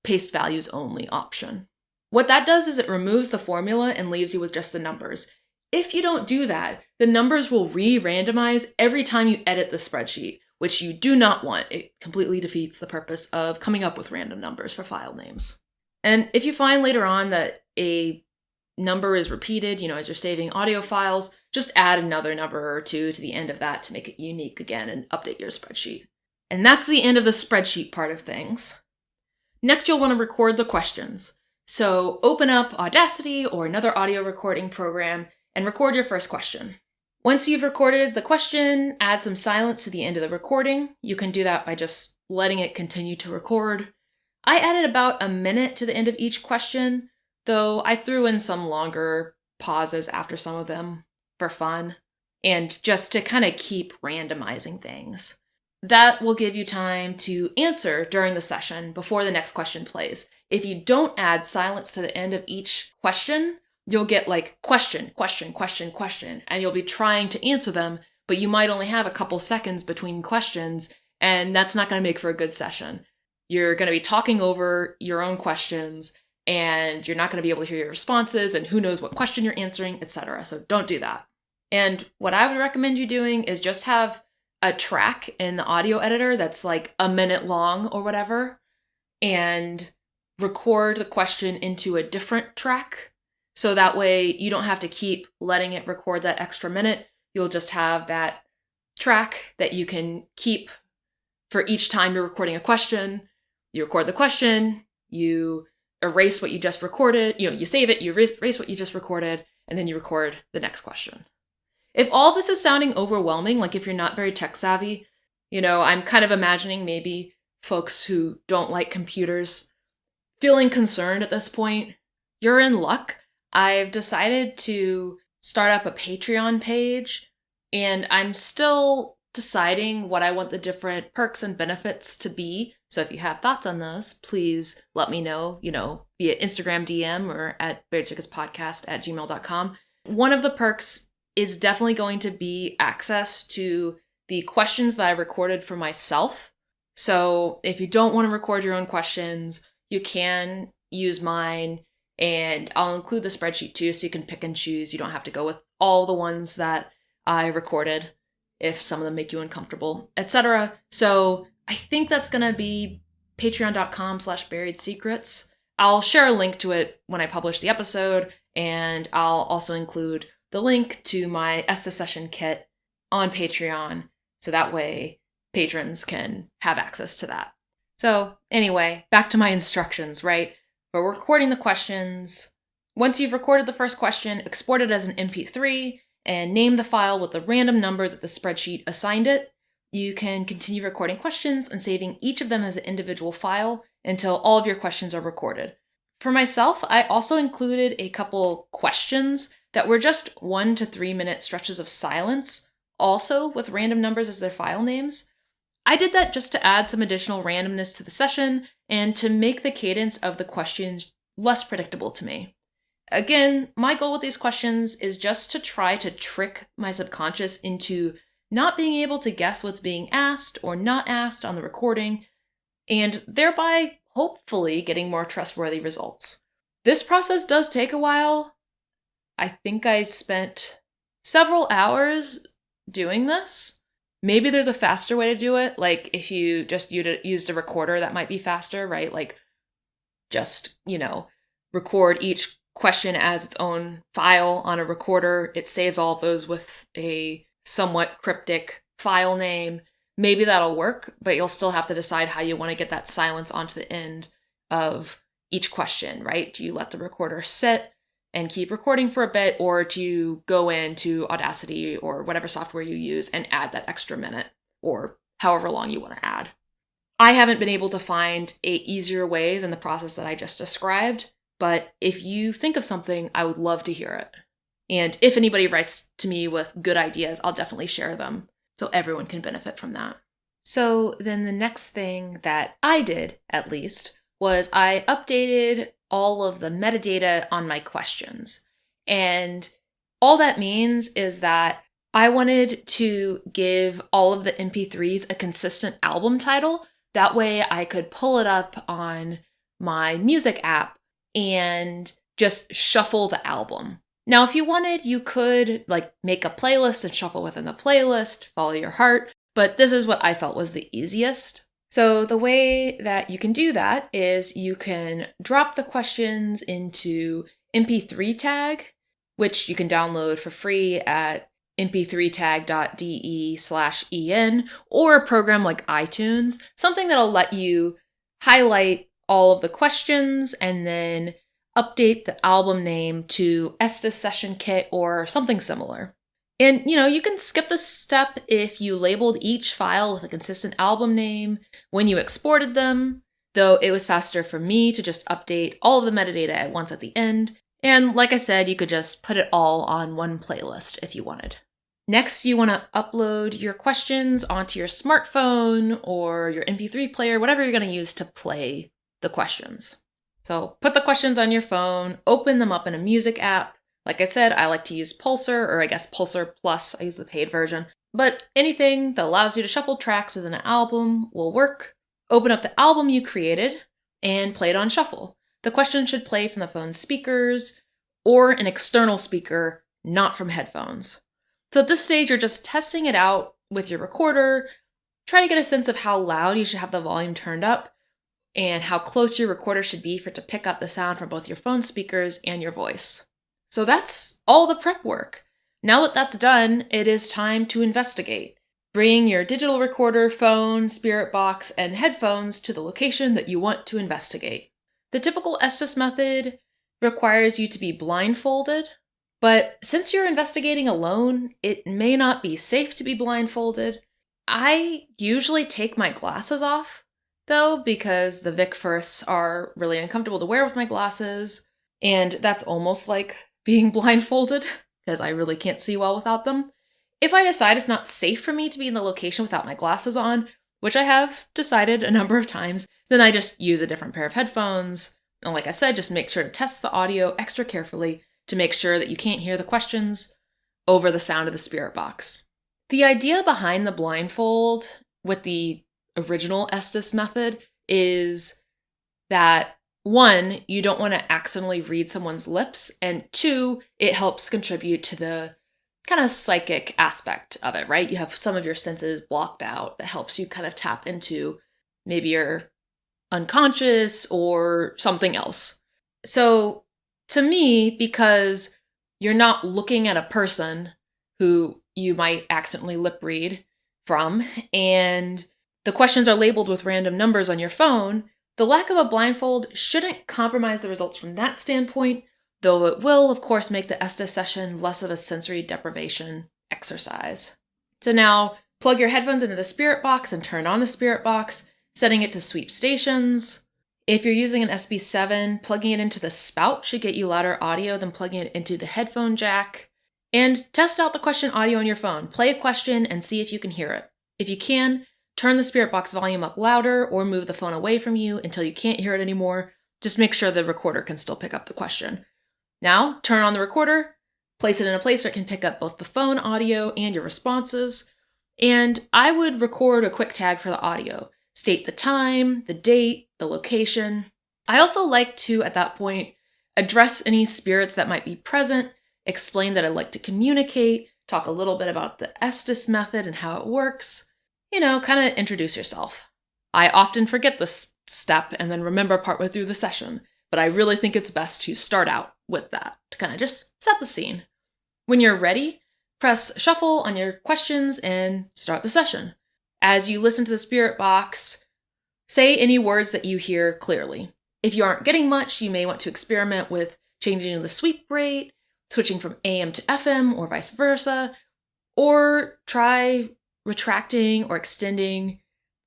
paste values only option. What that does is it removes the formula and leaves you with just the numbers. If you don't do that, the numbers will re-randomize every time you edit the spreadsheet, which you do not want. It completely defeats the purpose of coming up with random numbers for file names. And if you find later on that a number is repeated, as you're saving audio files, just add another number or two to the end of that to make it unique again and update your spreadsheet. And that's the end of the spreadsheet part of things. Next, you'll want to record the questions. So open up Audacity or another audio recording program and record your first question. Once you've recorded the question, add some silence to the end of the recording. You can do that by just letting it continue to record. I added about a minute to the end of each question, though I threw in some longer pauses after some of them for fun, and just to kind of keep randomizing things. That will give you time to answer during the session before the next question plays. If you don't add silence to the end of each question, you'll get like question, and you'll be trying to answer them, but you might only have a couple seconds between questions, and that's not going to make for a good session. You're going to be talking over your own questions, and you're not going to be able to hear your responses, and who knows what question you're answering, etc. So don't do that. And what I would recommend you doing is just have a track in the audio editor that's like a minute long or whatever, and record the question into a different track. So that way you don't have to keep letting it record that extra minute. You'll just have that track that you can keep for each time you're recording a question. You record the question, you erase what you just recorded, you save it, you erase what you just recorded, and then you record the next question. If all this is sounding overwhelming, like if you're not very tech savvy, I'm kind of imagining maybe folks who don't like computers feeling concerned at this point. You're in luck. I've decided to start up a Patreon page, and I'm still deciding what I want the different perks and benefits to be. So if you have thoughts on those, please let me know, via Instagram DM or at buriedcircuspodcast@gmail.com. One of the perks is definitely going to be access to the questions that I recorded for myself. So if you don't want to record your own questions, you can use mine, and I'll include the spreadsheet too, so you can pick and choose. You don't have to go with all the ones that I recorded if some of them make you uncomfortable, etc. So I think that's going to be patreon.com/buried secrets. I'll share a link to it when I publish the episode, and I'll also include the link to my Estes session kit on Patreon, so that way patrons can have access to that. So anyway, back to my instructions, right? For recording the questions, once you've recorded the first question, export it as an MP3 and name the file with the random number that the spreadsheet assigned it. You can continue recording questions and saving each of them as an individual file until all of your questions are recorded. For myself, I also included a couple questions that were just 1 to 3 minute stretches of silence, also with random numbers as their file names. I did that just to add some additional randomness to the session and to make the cadence of the questions less predictable to me. Again, my goal with these questions is just to try to trick my subconscious into not being able to guess what's being asked or not asked on the recording, and thereby hopefully getting more trustworthy results. This process does take a while. I think I spent several hours doing this. Maybe there's a faster way to do it. Like if you just used a recorder, that might be faster, right? Like just, record each question as its own file on a recorder. It saves all of those with a somewhat cryptic file name. Maybe that'll work, but you'll still have to decide how you want to get that silence onto the end of each question, right? Do you let the recorder sit and keep recording for a bit, or do you go into Audacity or whatever software you use and add that extra minute or however long you want to add? I haven't been able to find an easier way than the process that I just described, but if you think of something, I would love to hear it. And if anybody writes to me with good ideas, I'll definitely share them so everyone can benefit from that. So then the next thing that I did, at least, was I updated all of the metadata on my questions. And all that means is that I wanted to give all of the MP3s a consistent album title. That way I could pull it up on my music app and just shuffle the album. Now, if you wanted, you could make a playlist and shuffle within the playlist, follow your heart, but this is what I felt was the easiest. So the way that you can do that is you can drop the questions into MP3 tag, which you can download for free at mp3tag.de/en, or a program like iTunes, something that'll let you highlight all of the questions and then update the album name to Estes Session Kit or something similar. And, you can skip this step if you labeled each file with a consistent album name when you exported them, though it was faster for me to just update all of the metadata at once at the end. And like I said, you could just put it all on one playlist if you wanted. Next, you want to upload your questions onto your smartphone or your MP3 player, whatever you're going to use to play the questions. So put the questions on your phone, open them up in a music app. Like I said, I like to use Pulsar, or I guess Pulsar Plus. I use the paid version. But anything that allows you to shuffle tracks within an album will work. Open up the album you created and play it on shuffle. The question should play from the phone's speakers or an external speaker, not from headphones. So at this stage, you're just testing it out with your recorder. Try to get a sense of how loud you should have the volume turned up and how close your recorder should be for it to pick up the sound from both your phone speakers and your voice. So that's all the prep work. Now that that's done, it is time to investigate. Bring your digital recorder, phone, spirit box, and headphones to the location that you want to investigate. The typical Estes method requires you to be blindfolded, but since you're investigating alone, it may not be safe to be blindfolded. I usually take my glasses off, though, because the Vic Firths are really uncomfortable to wear with my glasses, and that's almost like being blindfolded, because I really can't see well without them. If I decide it's not safe for me to be in the location without my glasses on, which I have decided a number of times, then I just use a different pair of headphones. And like I said, just make sure to test the audio extra carefully to make sure that you can't hear the questions over the sound of the spirit box. The idea behind the blindfold with the original Estes method is that 1, you don't want to accidentally read someone's lips, and 2, it helps contribute to the kind of psychic aspect of it, right? You have some of your senses blocked out that helps you kind of tap into Maybe you're unconscious or something else. So to me, because you're not looking at a person who you might accidentally lip read from, and the questions are labeled with random numbers on your phone, the lack of a blindfold shouldn't compromise the results from that standpoint, though it will, of course, make the Estes session less of a sensory deprivation exercise. So now, plug your headphones into the spirit box and turn on the spirit box, setting it to sweep stations. If you're using an SB7, plugging it into the spout should get you louder audio than plugging it into the headphone jack. And test out the question audio on your phone. Play a question and see if you can hear it. If you can, turn the spirit box volume up louder or move the phone away from you until you can't hear it anymore. Just make sure the recorder can still pick up the question. Now, turn on the recorder, place it in a place where it can pick up both the phone audio and your responses. And I would record a quick tag for the audio. State the time, the date, the location. I also like to, at that point, address any spirits that might be present, explain that I'd like to communicate, talk a little bit about the Estes method and how it works. Kind of introduce yourself. I often forget this step and then remember partway through the session, but I really think it's best to start out with that to kind of just set the scene. When you're ready, press shuffle on your questions and start the session. As you listen to the spirit box, say any words that you hear clearly. If you aren't getting much, you may want to experiment with changing the sweep rate, switching from AM to FM or vice versa, or try retracting or extending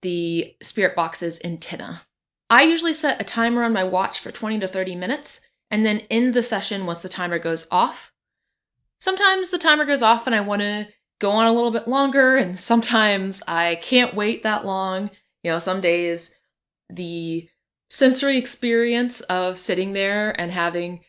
the spirit box's antenna. I usually set a timer on my watch for 20 to 30 minutes and then end the session once the timer goes off. Sometimes the timer goes off and I want to go on a little bit longer, and sometimes I can't wait that long. Some days the sensory experience of sitting there and having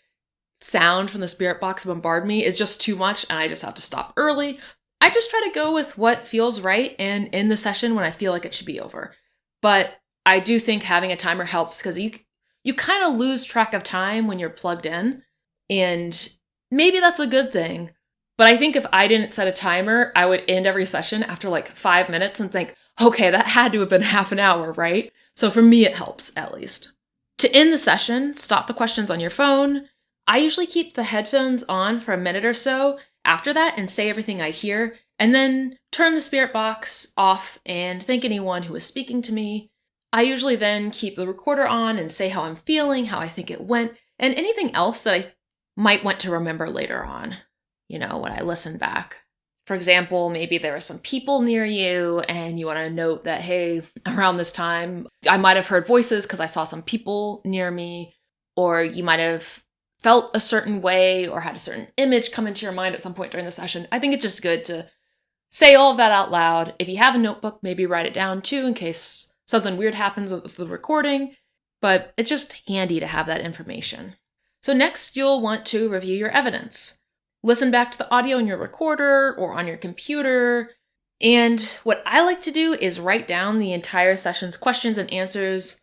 sound from the spirit box bombard me is just too much, and I just have to stop early. I just try to go with what feels right and end the session when I feel like it should be over. But I do think having a timer helps because you kind of lose track of time when you're plugged in, and maybe that's a good thing. But I think if I didn't set a timer, I would end every session after like 5 minutes and think, okay, that had to have been half an hour, right? So for me, it helps, at least. To end the session, stop the questions on your phone. I usually keep the headphones on for a minute or so after that and say everything I hear, and then turn the spirit box off and thank anyone who is speaking to me. I usually then keep the recorder on and say how I'm feeling, how I think it went, and anything else that I might want to remember later on, when I listen back. For example, maybe there are some people near you and you want to note that, hey, around this time, I might have heard voices because I saw some people near me, or you might have felt a certain way or had a certain image come into your mind at some point during the session. I think it's just good to say all of that out loud. If you have a notebook, maybe write it down too in case something weird happens with the recording, but it's just handy to have that information. So next, you'll want to review your evidence. Listen back to the audio in your recorder or on your computer. And what I like to do is write down the entire session's questions and answers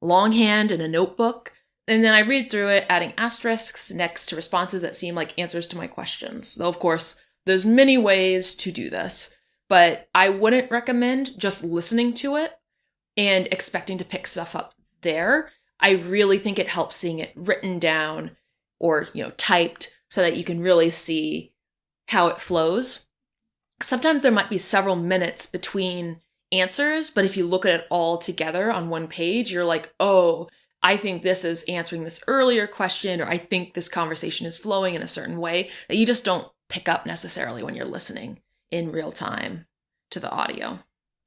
longhand in a notebook. And then I read through it, adding asterisks next to responses that seem like answers to my questions. Though, of course, there's many ways to do this, but I wouldn't recommend just listening to it and expecting to pick stuff up there. I really think it helps seeing it written down or, typed so that you can really see how it flows. Sometimes there might be several minutes between answers, but if you look at it all together on one page, you're like, oh, I think this is answering this earlier question, or I think this conversation is flowing in a certain way that you just don't pick up necessarily when you're listening in real time to the audio.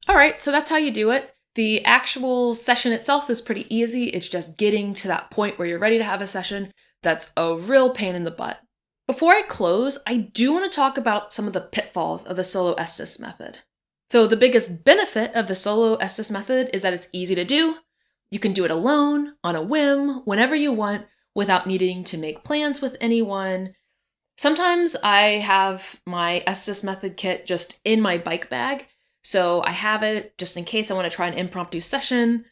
All right, so that's how you do it. The actual session itself is pretty easy. It's just getting to that point where you're ready to have a session that's a real pain in the butt. Before I close, I do want to talk about some of the pitfalls of the Solo Estes Method. So the biggest benefit of the Solo Estes Method is that it's easy to do. You can do it alone, on a whim, whenever you want, without needing to make plans with anyone. Sometimes I have my Estes Method kit just in my bike bag, so I have it just in case I want to try an impromptu session,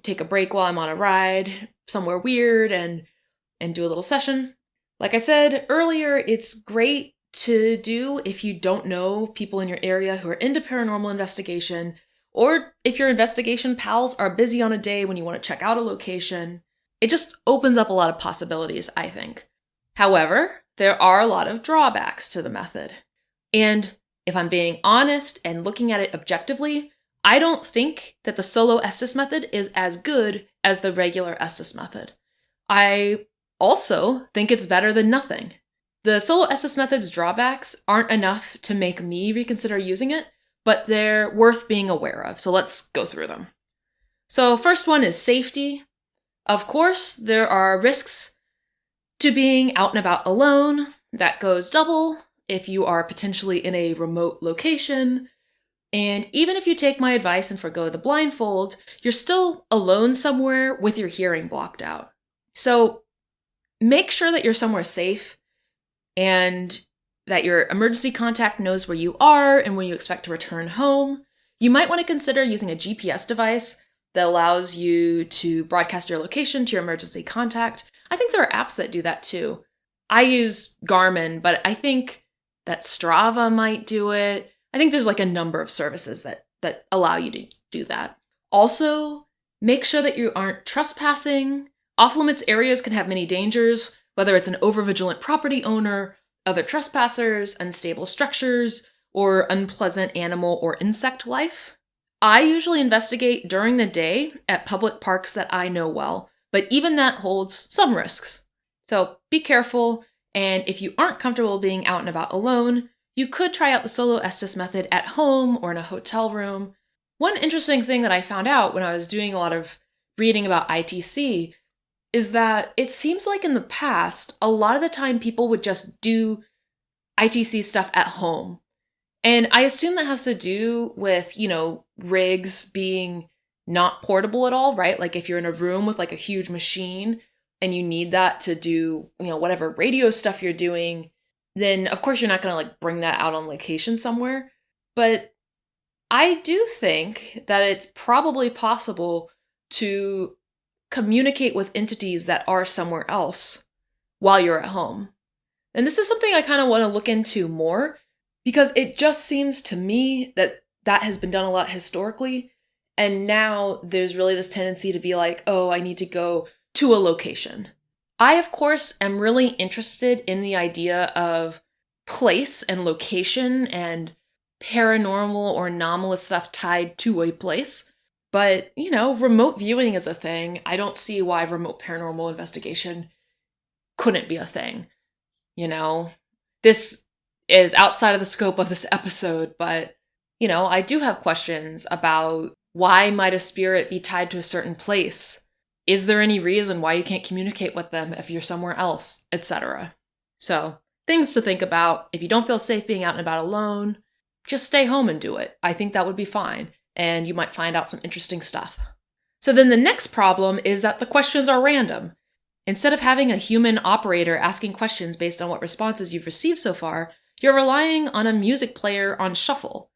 take a break while I'm on a ride somewhere weird and do a little session. Like I said earlier, it's great to do if you don't know people in your area who are into paranormal investigation, or if your investigation pals are busy on a day when you want to check out a location. It just opens up a lot of possibilities, I think. However, there are a lot of drawbacks to the method. And if I'm being honest and looking at it objectively, I don't think that the Solo Estes method is as good as the regular Estes method. I also think it's better than nothing. The Solo Estes method's drawbacks aren't enough to make me reconsider using it, but they're worth being aware of, so let's go through them. So first one is safety. Of course, there are risks to being out and about alone. That goes double if you are potentially in a remote location. And even if you take my advice and forgo the blindfold, you're still alone somewhere with your hearing blocked out. So make sure that you're somewhere safe and that your emergency contact knows where you are and when you expect to return home. You might want to consider using a GPS device that allows you to broadcast your location to your emergency contact. I think there are apps that do that too. I use Garmin, but I think that Strava might do it. I think there's like a number of services that allow you to do that. Also, make sure that you aren't trespassing. Off-limits areas can have many dangers, whether it's an overvigilant property owner, other trespassers, unstable structures, or unpleasant animal or insect life. I usually investigate during the day at public parks that I know well, but even that holds some risks. So be careful, and if you aren't comfortable being out and about alone, you could try out the Solo Estes method at home or in a hotel room. One interesting thing that I found out when I was doing a lot of reading about ITC is that it seems like in the past, a lot of the time people would just do ITC stuff at home. And I assume that has to do with, rigs being not portable at all, right? Like if you're in a room with like a huge machine and you need that to do, whatever radio stuff you're doing, then of course you're not going to like bring that out on location somewhere. But I do think that it's probably possible to communicate with entities that are somewhere else while you're at home. And this is something I kind of want to look into more because it just seems to me that that has been done a lot historically. And now there's really this tendency to be like, oh, I need to go to a location. I, of course, am really interested in the idea of place and location and paranormal or anomalous stuff tied to a place. But, remote viewing is a thing. I don't see why remote paranormal investigation couldn't be a thing. This is outside of the scope of this episode, but, I do have questions about why might a spirit be tied to a certain place? Is there any reason why you can't communicate with them if you're somewhere else, etc.? So, things to think about. If you don't feel safe being out and about alone, just stay home and do it. I think that would be fine, and you might find out some interesting stuff. So then the next problem is that the questions are random. Instead of having a human operator asking questions based on what responses you've received so far, you're relying on a music player on shuffle.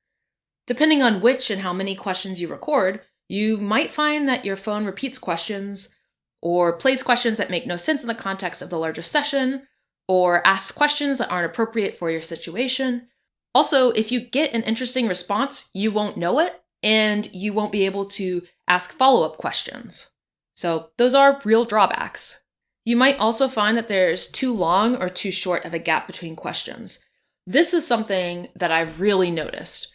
Depending on which and how many questions you record, you might find that your phone repeats questions, or plays questions that make no sense in the context of the larger session, or asks questions that aren't appropriate for your situation. Also, if you get an interesting response, you won't know it, and you won't be able to ask follow-up questions. So those are real drawbacks. You might also find that there's too long or too short of a gap between questions. This is something that I've really noticed.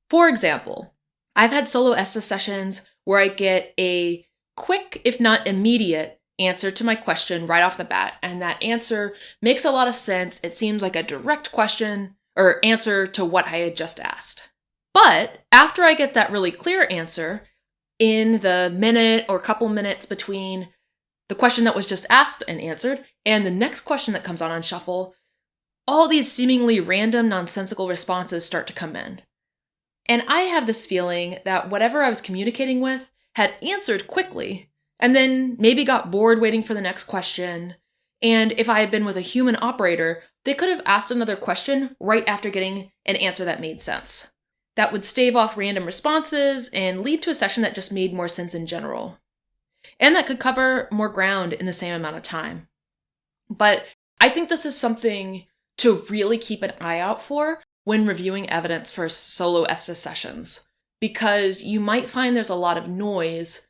For example, I've had Solo Estes sessions where I get a quick, if not immediate, answer to my question right off the bat, and that answer makes a lot of sense. It seems like a direct question or answer to what I had just asked. But after I get that really clear answer, in the minute or couple minutes between the question that was just asked and answered and the next question that comes on shuffle, all these seemingly random, nonsensical responses start to come in. And I have this feeling that whatever I was communicating with had answered quickly, and then maybe got bored waiting for the next question. And if I had been with a human operator, they could have asked another question right after getting an answer that made sense. That would stave off random responses and lead to a session that just made more sense in general. And that could cover more ground in the same amount of time. But I think this is something to really keep an eye out for when reviewing evidence for Solo Estes sessions. because you might find there's a lot of noise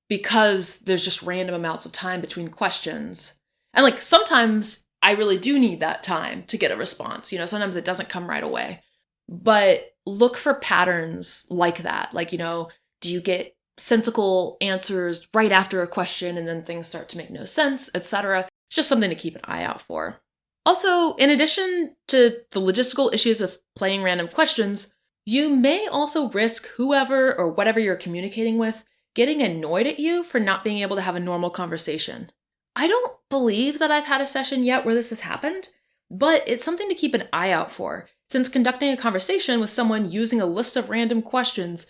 because there's just random amounts of time between questions. And like sometimes I really do need that time to get a response. Sometimes it doesn't come right away. But look for patterns like that. Like, do you get sensical answers right after a question and then things start to make no sense, etc.? It's just something to keep an eye out for. Also, in addition to the logistical issues with playing random questions, you may also risk whoever or whatever you're communicating with getting annoyed at you for not being able to have a normal conversation. I don't believe that I've had a session yet where this has happened, but it's something to keep an eye out for, since conducting a conversation with someone using a list of random questions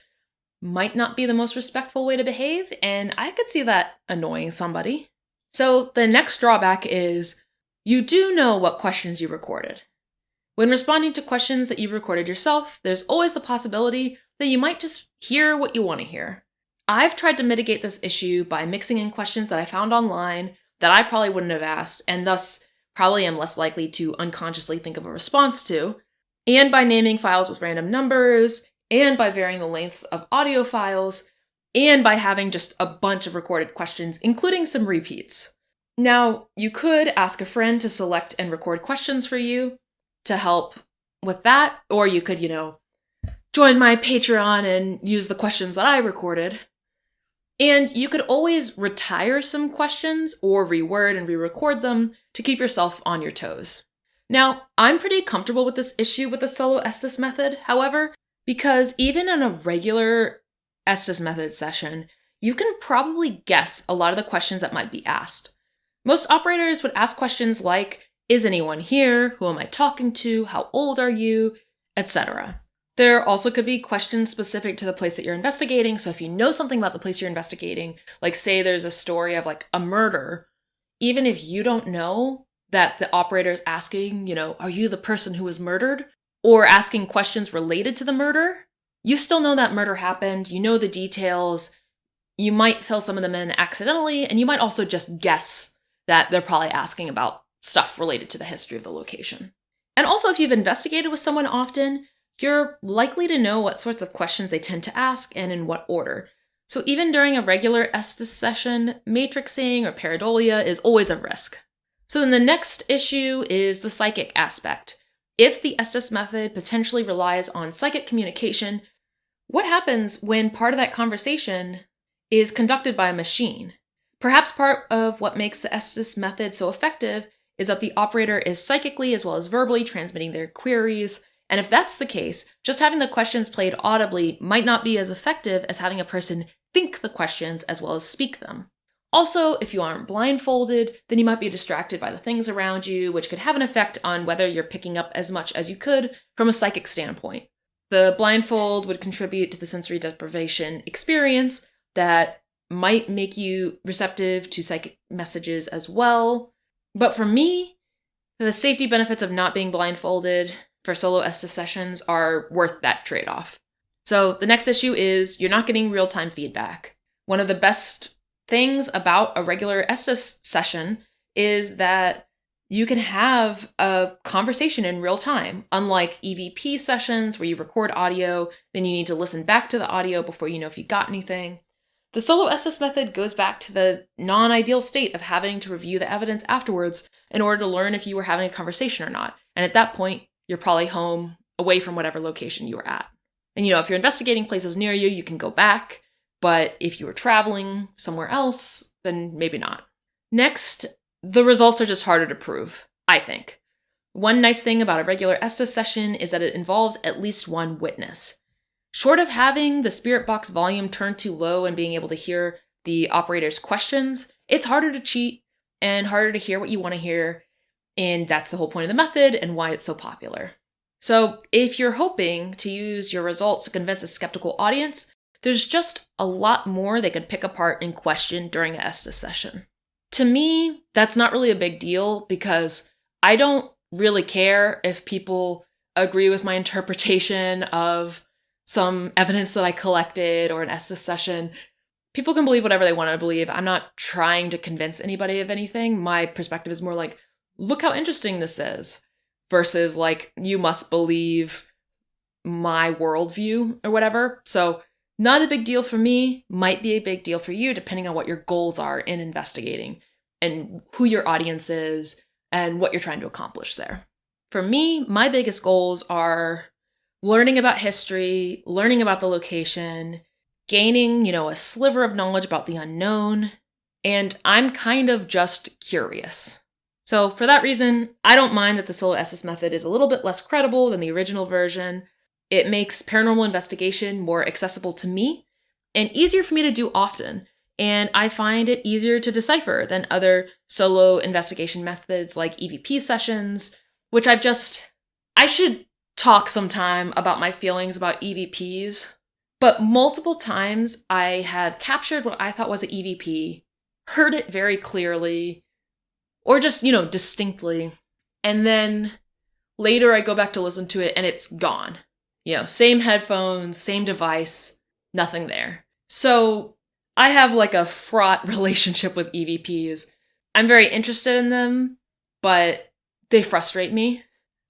might not be the most respectful way to behave, and I could see that annoying somebody. So the next drawback is you do know what questions you recorded. When responding to questions that you recorded yourself, there's always the possibility that you might just hear what you want to hear. I've tried to mitigate this issue by mixing in questions that I found online that I probably wouldn't have asked, and thus probably am less likely to unconsciously think of a response to, and by naming files with random numbers, and by varying the lengths of audio files, and by having just a bunch of recorded questions, including some repeats. Now, you could ask a friend to select and record questions for you to help with that, or you could, join my Patreon and use the questions that I recorded. And you could always retire some questions or reword and re-record them to keep yourself on your toes. Now, I'm pretty comfortable with this issue with the Solo Estes method, however, because even in a regular Estes method session, you can probably guess a lot of the questions that might be asked. Most operators would ask questions like, is anyone here? Who am I talking to? How old are you? Etc. There also could be questions specific to the place that you're investigating. So if you know something about the place you're investigating, like say there's a story of like a murder, even if you don't know that the operator is asking, are you the person who was murdered? Or asking questions related to the murder, you still know that murder happened, you know the details, you might fill some of them in accidentally, and you might also just guess that they're probably asking about stuff related to the history of the location. And also, if you've investigated with someone often, you're likely to know what sorts of questions they tend to ask and in what order. So even during a regular Estes session, matrixing or pareidolia is always a risk. So then the next issue is the psychic aspect. If the Estes method potentially relies on psychic communication, what happens when part of that conversation is conducted by a machine? Perhaps part of what makes the Estes method so effective is that the operator is psychically as well as verbally transmitting their queries, and if that's the case, just having the questions played audibly might not be as effective as having a person think the questions as well as speak them. Also, if you aren't blindfolded, then you might be distracted by the things around you, which could have an effect on whether you're picking up as much as you could from a psychic standpoint. The blindfold would contribute to the sensory deprivation experience that might make you receptive to psychic messages as well. But for me, the safety benefits of not being blindfolded for solo Estes sessions are worth that trade-off. So the next issue is you're not getting real-time feedback. One of the best things about a regular Estes session is that you can have a conversation in real time, unlike EVP sessions where you record audio, then you need to listen back to the audio before you know if you got anything. The Solo Estes method goes back to the non-ideal state of having to review the evidence afterwards in order to learn if you were having a conversation or not. And at that point, you're probably home away from whatever location you were at. And if you're investigating places near you, you can go back. But if you were traveling somewhere else, then maybe not. Next, the results are just harder to prove, I think. One nice thing about a regular Estes session is that it involves at least one witness. Short of having the spirit box volume turned too low and being able to hear the operator's questions, it's harder to cheat and harder to hear what you want to hear, and that's the whole point of the method and why it's so popular. So if you're hoping to use your results to convince a skeptical audience, there's just a lot more they could pick apart and question during an Estes session. To me, that's not really a big deal because I don't really care if people agree with my interpretation of some evidence that I collected or an Estes session. People can believe whatever they want to believe. I'm not trying to convince anybody of anything. My perspective is more like, look how interesting this is, versus like, you must believe my worldview or whatever. So Not a big deal for me, might be a big deal for you, depending on what your goals are in investigating and who your audience is and what you're trying to accomplish there. For me, my biggest goals are learning about history, learning about the location, gaining, a sliver of knowledge about the unknown, and I'm kind of just curious. So for that reason, I don't mind that the Solo Estes Method is a little bit less credible than the original version. It makes paranormal investigation more accessible to me and easier for me to do often. And I find it easier to decipher than other solo investigation methods like EVP sessions, which I should talk sometime about my feelings about EVPs. But multiple times I have captured what I thought was an EVP, heard it very clearly, or just, distinctly. And then later I go back to listen to it and it's gone. Same headphones, same device, nothing there. So I have like a fraught relationship with EVPs. I'm very interested in them, but they frustrate me.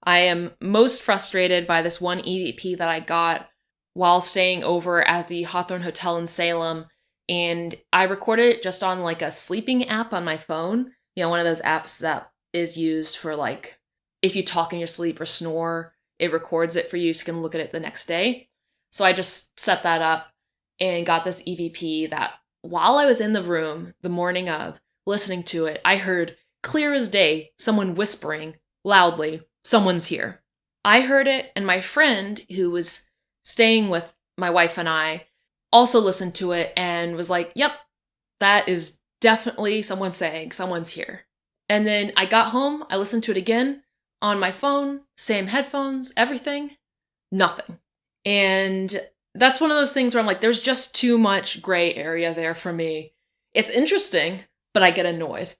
I am most frustrated by this one EVP that I got while staying over at the Hawthorne Hotel in Salem. And I recorded it just on like a sleeping app on my phone. One of those apps that is used for like, if you talk in your sleep or snore, it records it for you so you can look at it the next day. So I just set that up and got this EVP that while I was in the room the morning of listening to it, I heard clear as day someone whispering loudly, "Someone's here." I heard it, and my friend who was staying with my wife and I also listened to it and was like, "Yep, that is definitely someone saying someone's here." And then I got home, I listened to it again on my phone, same headphones, everything, nothing. And that's one of those things where I'm like, there's just too much gray area there for me. It's interesting, but I get annoyed.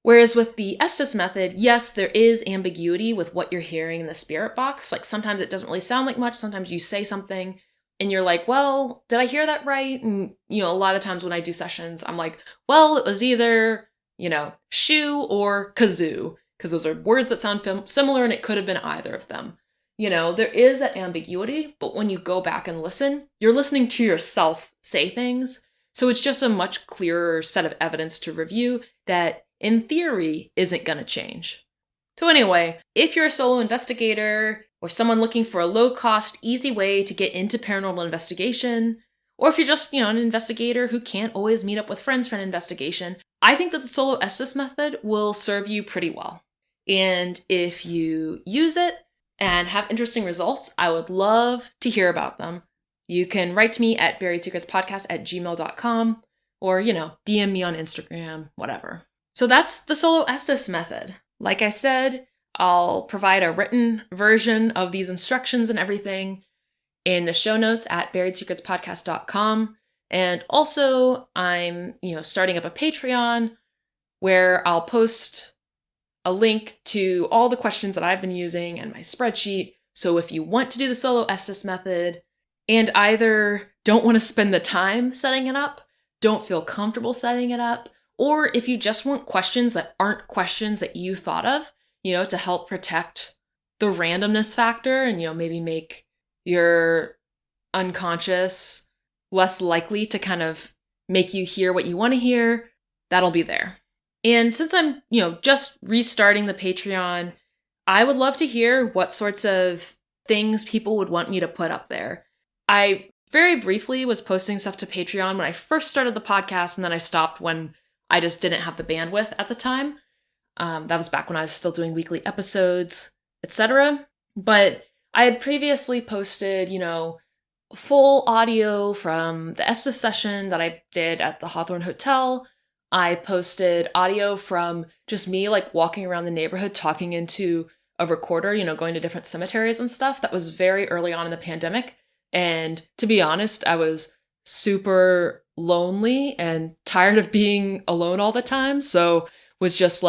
Whereas with the Estes method, yes, there is ambiguity with what you're hearing in the spirit box. Like sometimes it doesn't really sound like much. Sometimes you say something and you're like, well, did I hear that right? And, a lot of times when I do sessions, I'm like, well, it was either, shoe or kazoo, because those are words that sound similar and it could have been either of them. There is that ambiguity, but when you go back and listen, you're listening to yourself say things. So it's just a much clearer set of evidence to review that, in theory, isn't going to change. So anyway, if you're a solo investigator or someone looking for a low-cost, easy way to get into paranormal investigation, or if you're just, an investigator who can't always meet up with friends for an investigation, I think that the Solo Estes method will serve you pretty well. And if you use it and have interesting results, I would love to hear about them. You can write to me at buriedSecretsPodcast@gmail.com or, DM me on Instagram, whatever. So that's the Solo Estes method. Like I said, I'll provide a written version of these instructions and everything in the show notes at buriedSecretsPodcast.com. And also, I'm, starting up a Patreon where I'll post a link to all the questions that I've been using and my spreadsheet. So if you want to do the Solo Estes method and either don't want to spend the time setting it up, don't feel comfortable setting it up, or if you just want questions that aren't questions that you thought of, to help protect the randomness factor and, maybe make your unconscious less likely to kind of make you hear what you want to hear, that'll be there. And since I'm, just restarting the Patreon, I would love to hear what sorts of things people would want me to put up there. I very briefly was posting stuff to Patreon when I first started the podcast, and then I stopped when I just didn't have the bandwidth at the time. That was back when I was still doing weekly episodes, etc. But I had previously posted, full audio from the Estes session that I did at the Hawthorne Hotel. I posted audio from just me walking around the neighborhood talking into a recorder, going to different cemeteries and stuff. That was very early on in the pandemic. And to be honest, I was super lonely and tired of being alone all the time. So was just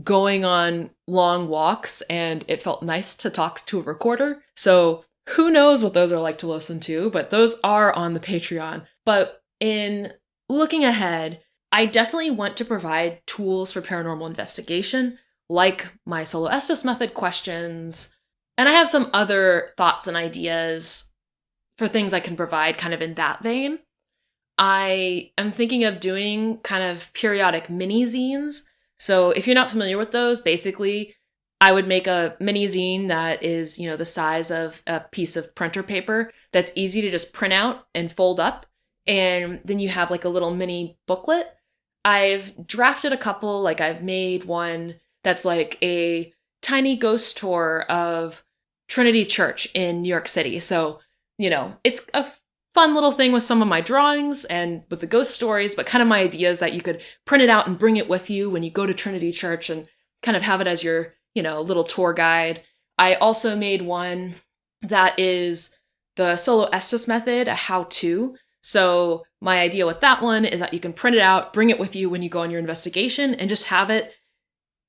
going on long walks, and it felt nice to talk to a recorder. So who knows what those are like to listen to, but those are on the Patreon. But in looking ahead, I definitely want to provide tools for paranormal investigation, like my Solo Estes method questions. And I have some other thoughts and ideas for things I can provide kind of in that vein, I am thinking of doing kind of periodic mini zines. So if you're not familiar with those, basically I would make a mini zine that is, the size of a piece of printer paper that's easy to just print out and fold up. And then you have like a little mini booklet. I've drafted a couple, like I've made one that's like a tiny ghost tour of Trinity Church in New York City. So, it's a fun little thing with some of my drawings and with the ghost stories, but kind of my idea is that you could print it out and bring it with you when you go to Trinity Church and kind of have it as your, little tour guide. I also made one that is the Solo Estes Method, a how-to. So my idea with that one is that you can print it out, bring it with you when you go on your investigation, and just have it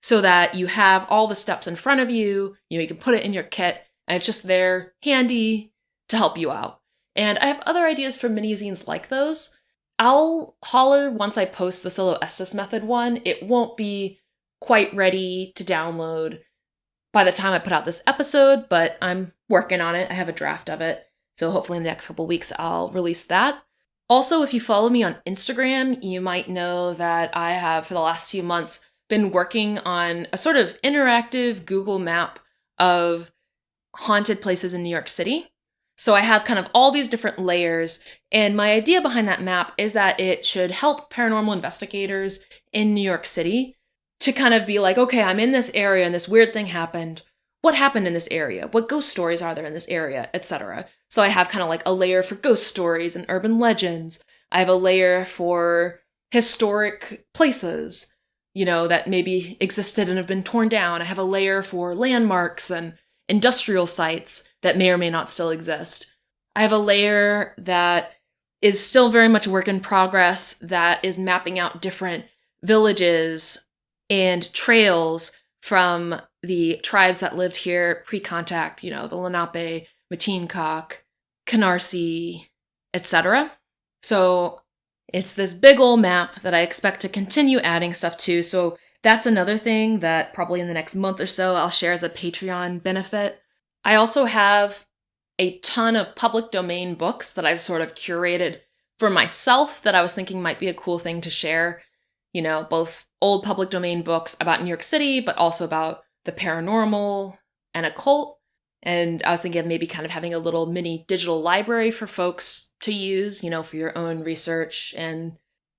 so that you have all the steps in front of you. You can put it in your kit, and it's just there, handy to help you out. And I have other ideas for mini zines like those. I'll holler once I post the Solo Estes Method one. It won't be quite ready to download by the time I put out this episode, but I'm working on it. I have a draft of it. So hopefully in the next couple weeks, I'll release that. Also, if you follow me on Instagram, you might know that I have, for the last few months, been working on a sort of interactive Google map of haunted places in New York City. So I have kind of all these different layers, and my idea behind that map is that it should help paranormal investigators in New York City to kind of be like, okay, I'm in this area and this weird thing happened. What happened in this area? What ghost stories are there in this area, etc. So I have kind of like a layer for ghost stories and urban legends. I have a layer for historic places, that maybe existed and have been torn down. I have a layer for landmarks and industrial sites that may or may not still exist. I have a layer that is still very much a work in progress that is mapping out different villages and trails from the tribes that lived here pre-contact, the Lenape, Mateencock, Canarsie, etc. So it's this big old map that I expect to continue adding stuff to. So that's another thing that probably in the next month or so I'll share as a Patreon benefit. I also have a ton of public domain books that I've sort of curated for myself that I was thinking might be a cool thing to share. Both old public domain books about New York City, but also about the paranormal and occult. And I was thinking of maybe kind of having a little mini digital library for folks to use, for your own research and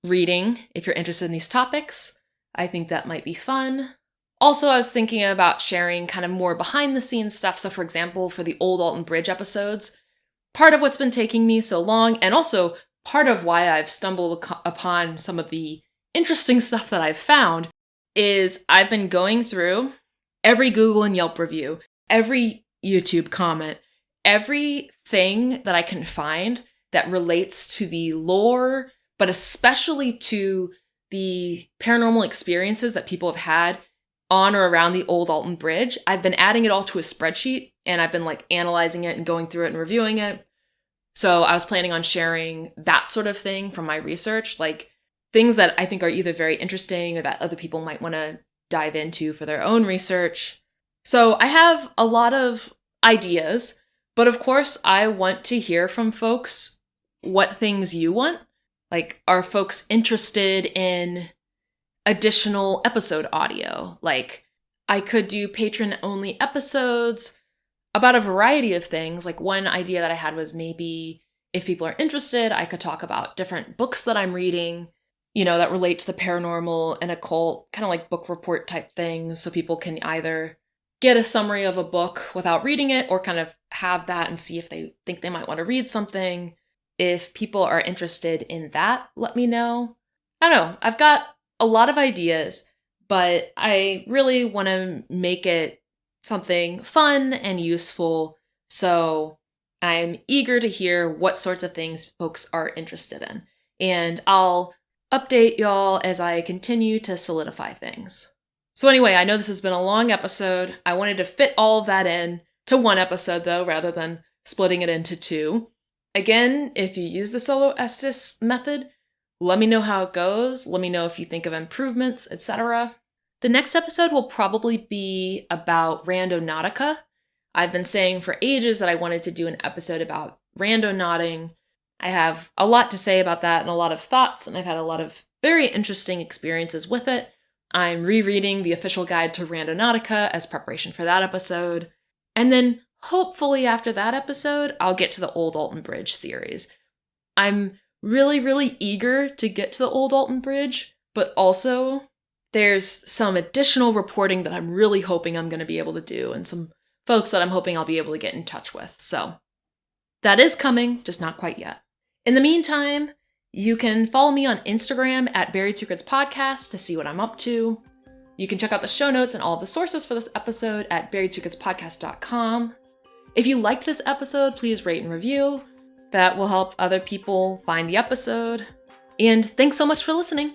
reading if you're interested in these topics. I think that might be fun. Also, I was thinking about sharing kind of more behind the scenes stuff. So for example, for the old Alton Bridge episodes, part of what's been taking me so long, and also part of why I've stumbled upon some of the interesting stuff that I've found, is I've been going through every Google and Yelp review, every YouTube comment, everything that I can find that relates to the lore, but especially to the paranormal experiences that people have had on or around the old Alton Bridge. I've been adding it all to a spreadsheet, and I've been like analyzing it and going through it and reviewing it. So I was planning on sharing that sort of thing from my research, like things that I think are either very interesting or that other people might want to dive into for their own research. So I have a lot of ideas, but of course I want to hear from folks what things you want. Like, are folks interested in additional episode audio? Like, I could do patron-only episodes about a variety of things. Like, one idea that I had was maybe if people are interested, I could talk about different books that I'm reading, that relate to the paranormal and occult, kind of like book report type things. So people can either get a summary of a book without reading it or kind of have that and see if they think they might want to read something. If people are interested in that, let me know. I don't know. I've got a lot of ideas, but I really want to make it something fun and useful. So I'm eager to hear what sorts of things folks are interested in. And I'll update y'all as I continue to solidify things. So anyway, I know this has been a long episode. I wanted to fit all of that in to one episode though, rather than splitting it into two. Again, if you use the Solo Estes method, let me know how it goes. Let me know if you think of improvements, etc. The next episode will probably be about Randonautica. I've been saying for ages that I wanted to do an episode about randonauting. I have a lot to say about that and a lot of thoughts, and I've had a lot of very interesting experiences with it. I'm rereading the official guide to Randonautica as preparation for that episode. And then hopefully after that episode, I'll get to the Old Alton Bridge series. I'm really, really eager to get to the Old Alton Bridge, but also there's some additional reporting that I'm really hoping I'm going to be able to do, and some folks that I'm hoping I'll be able to get in touch with. So that is coming, just not quite yet. In the meantime, you can follow me on Instagram at Buried Secrets Podcast to see what I'm up to. You can check out the show notes and all of the sources for this episode at buriedsecretspodcast.com. If you liked this episode, please rate and review. That will help other people find the episode. And thanks so much for listening.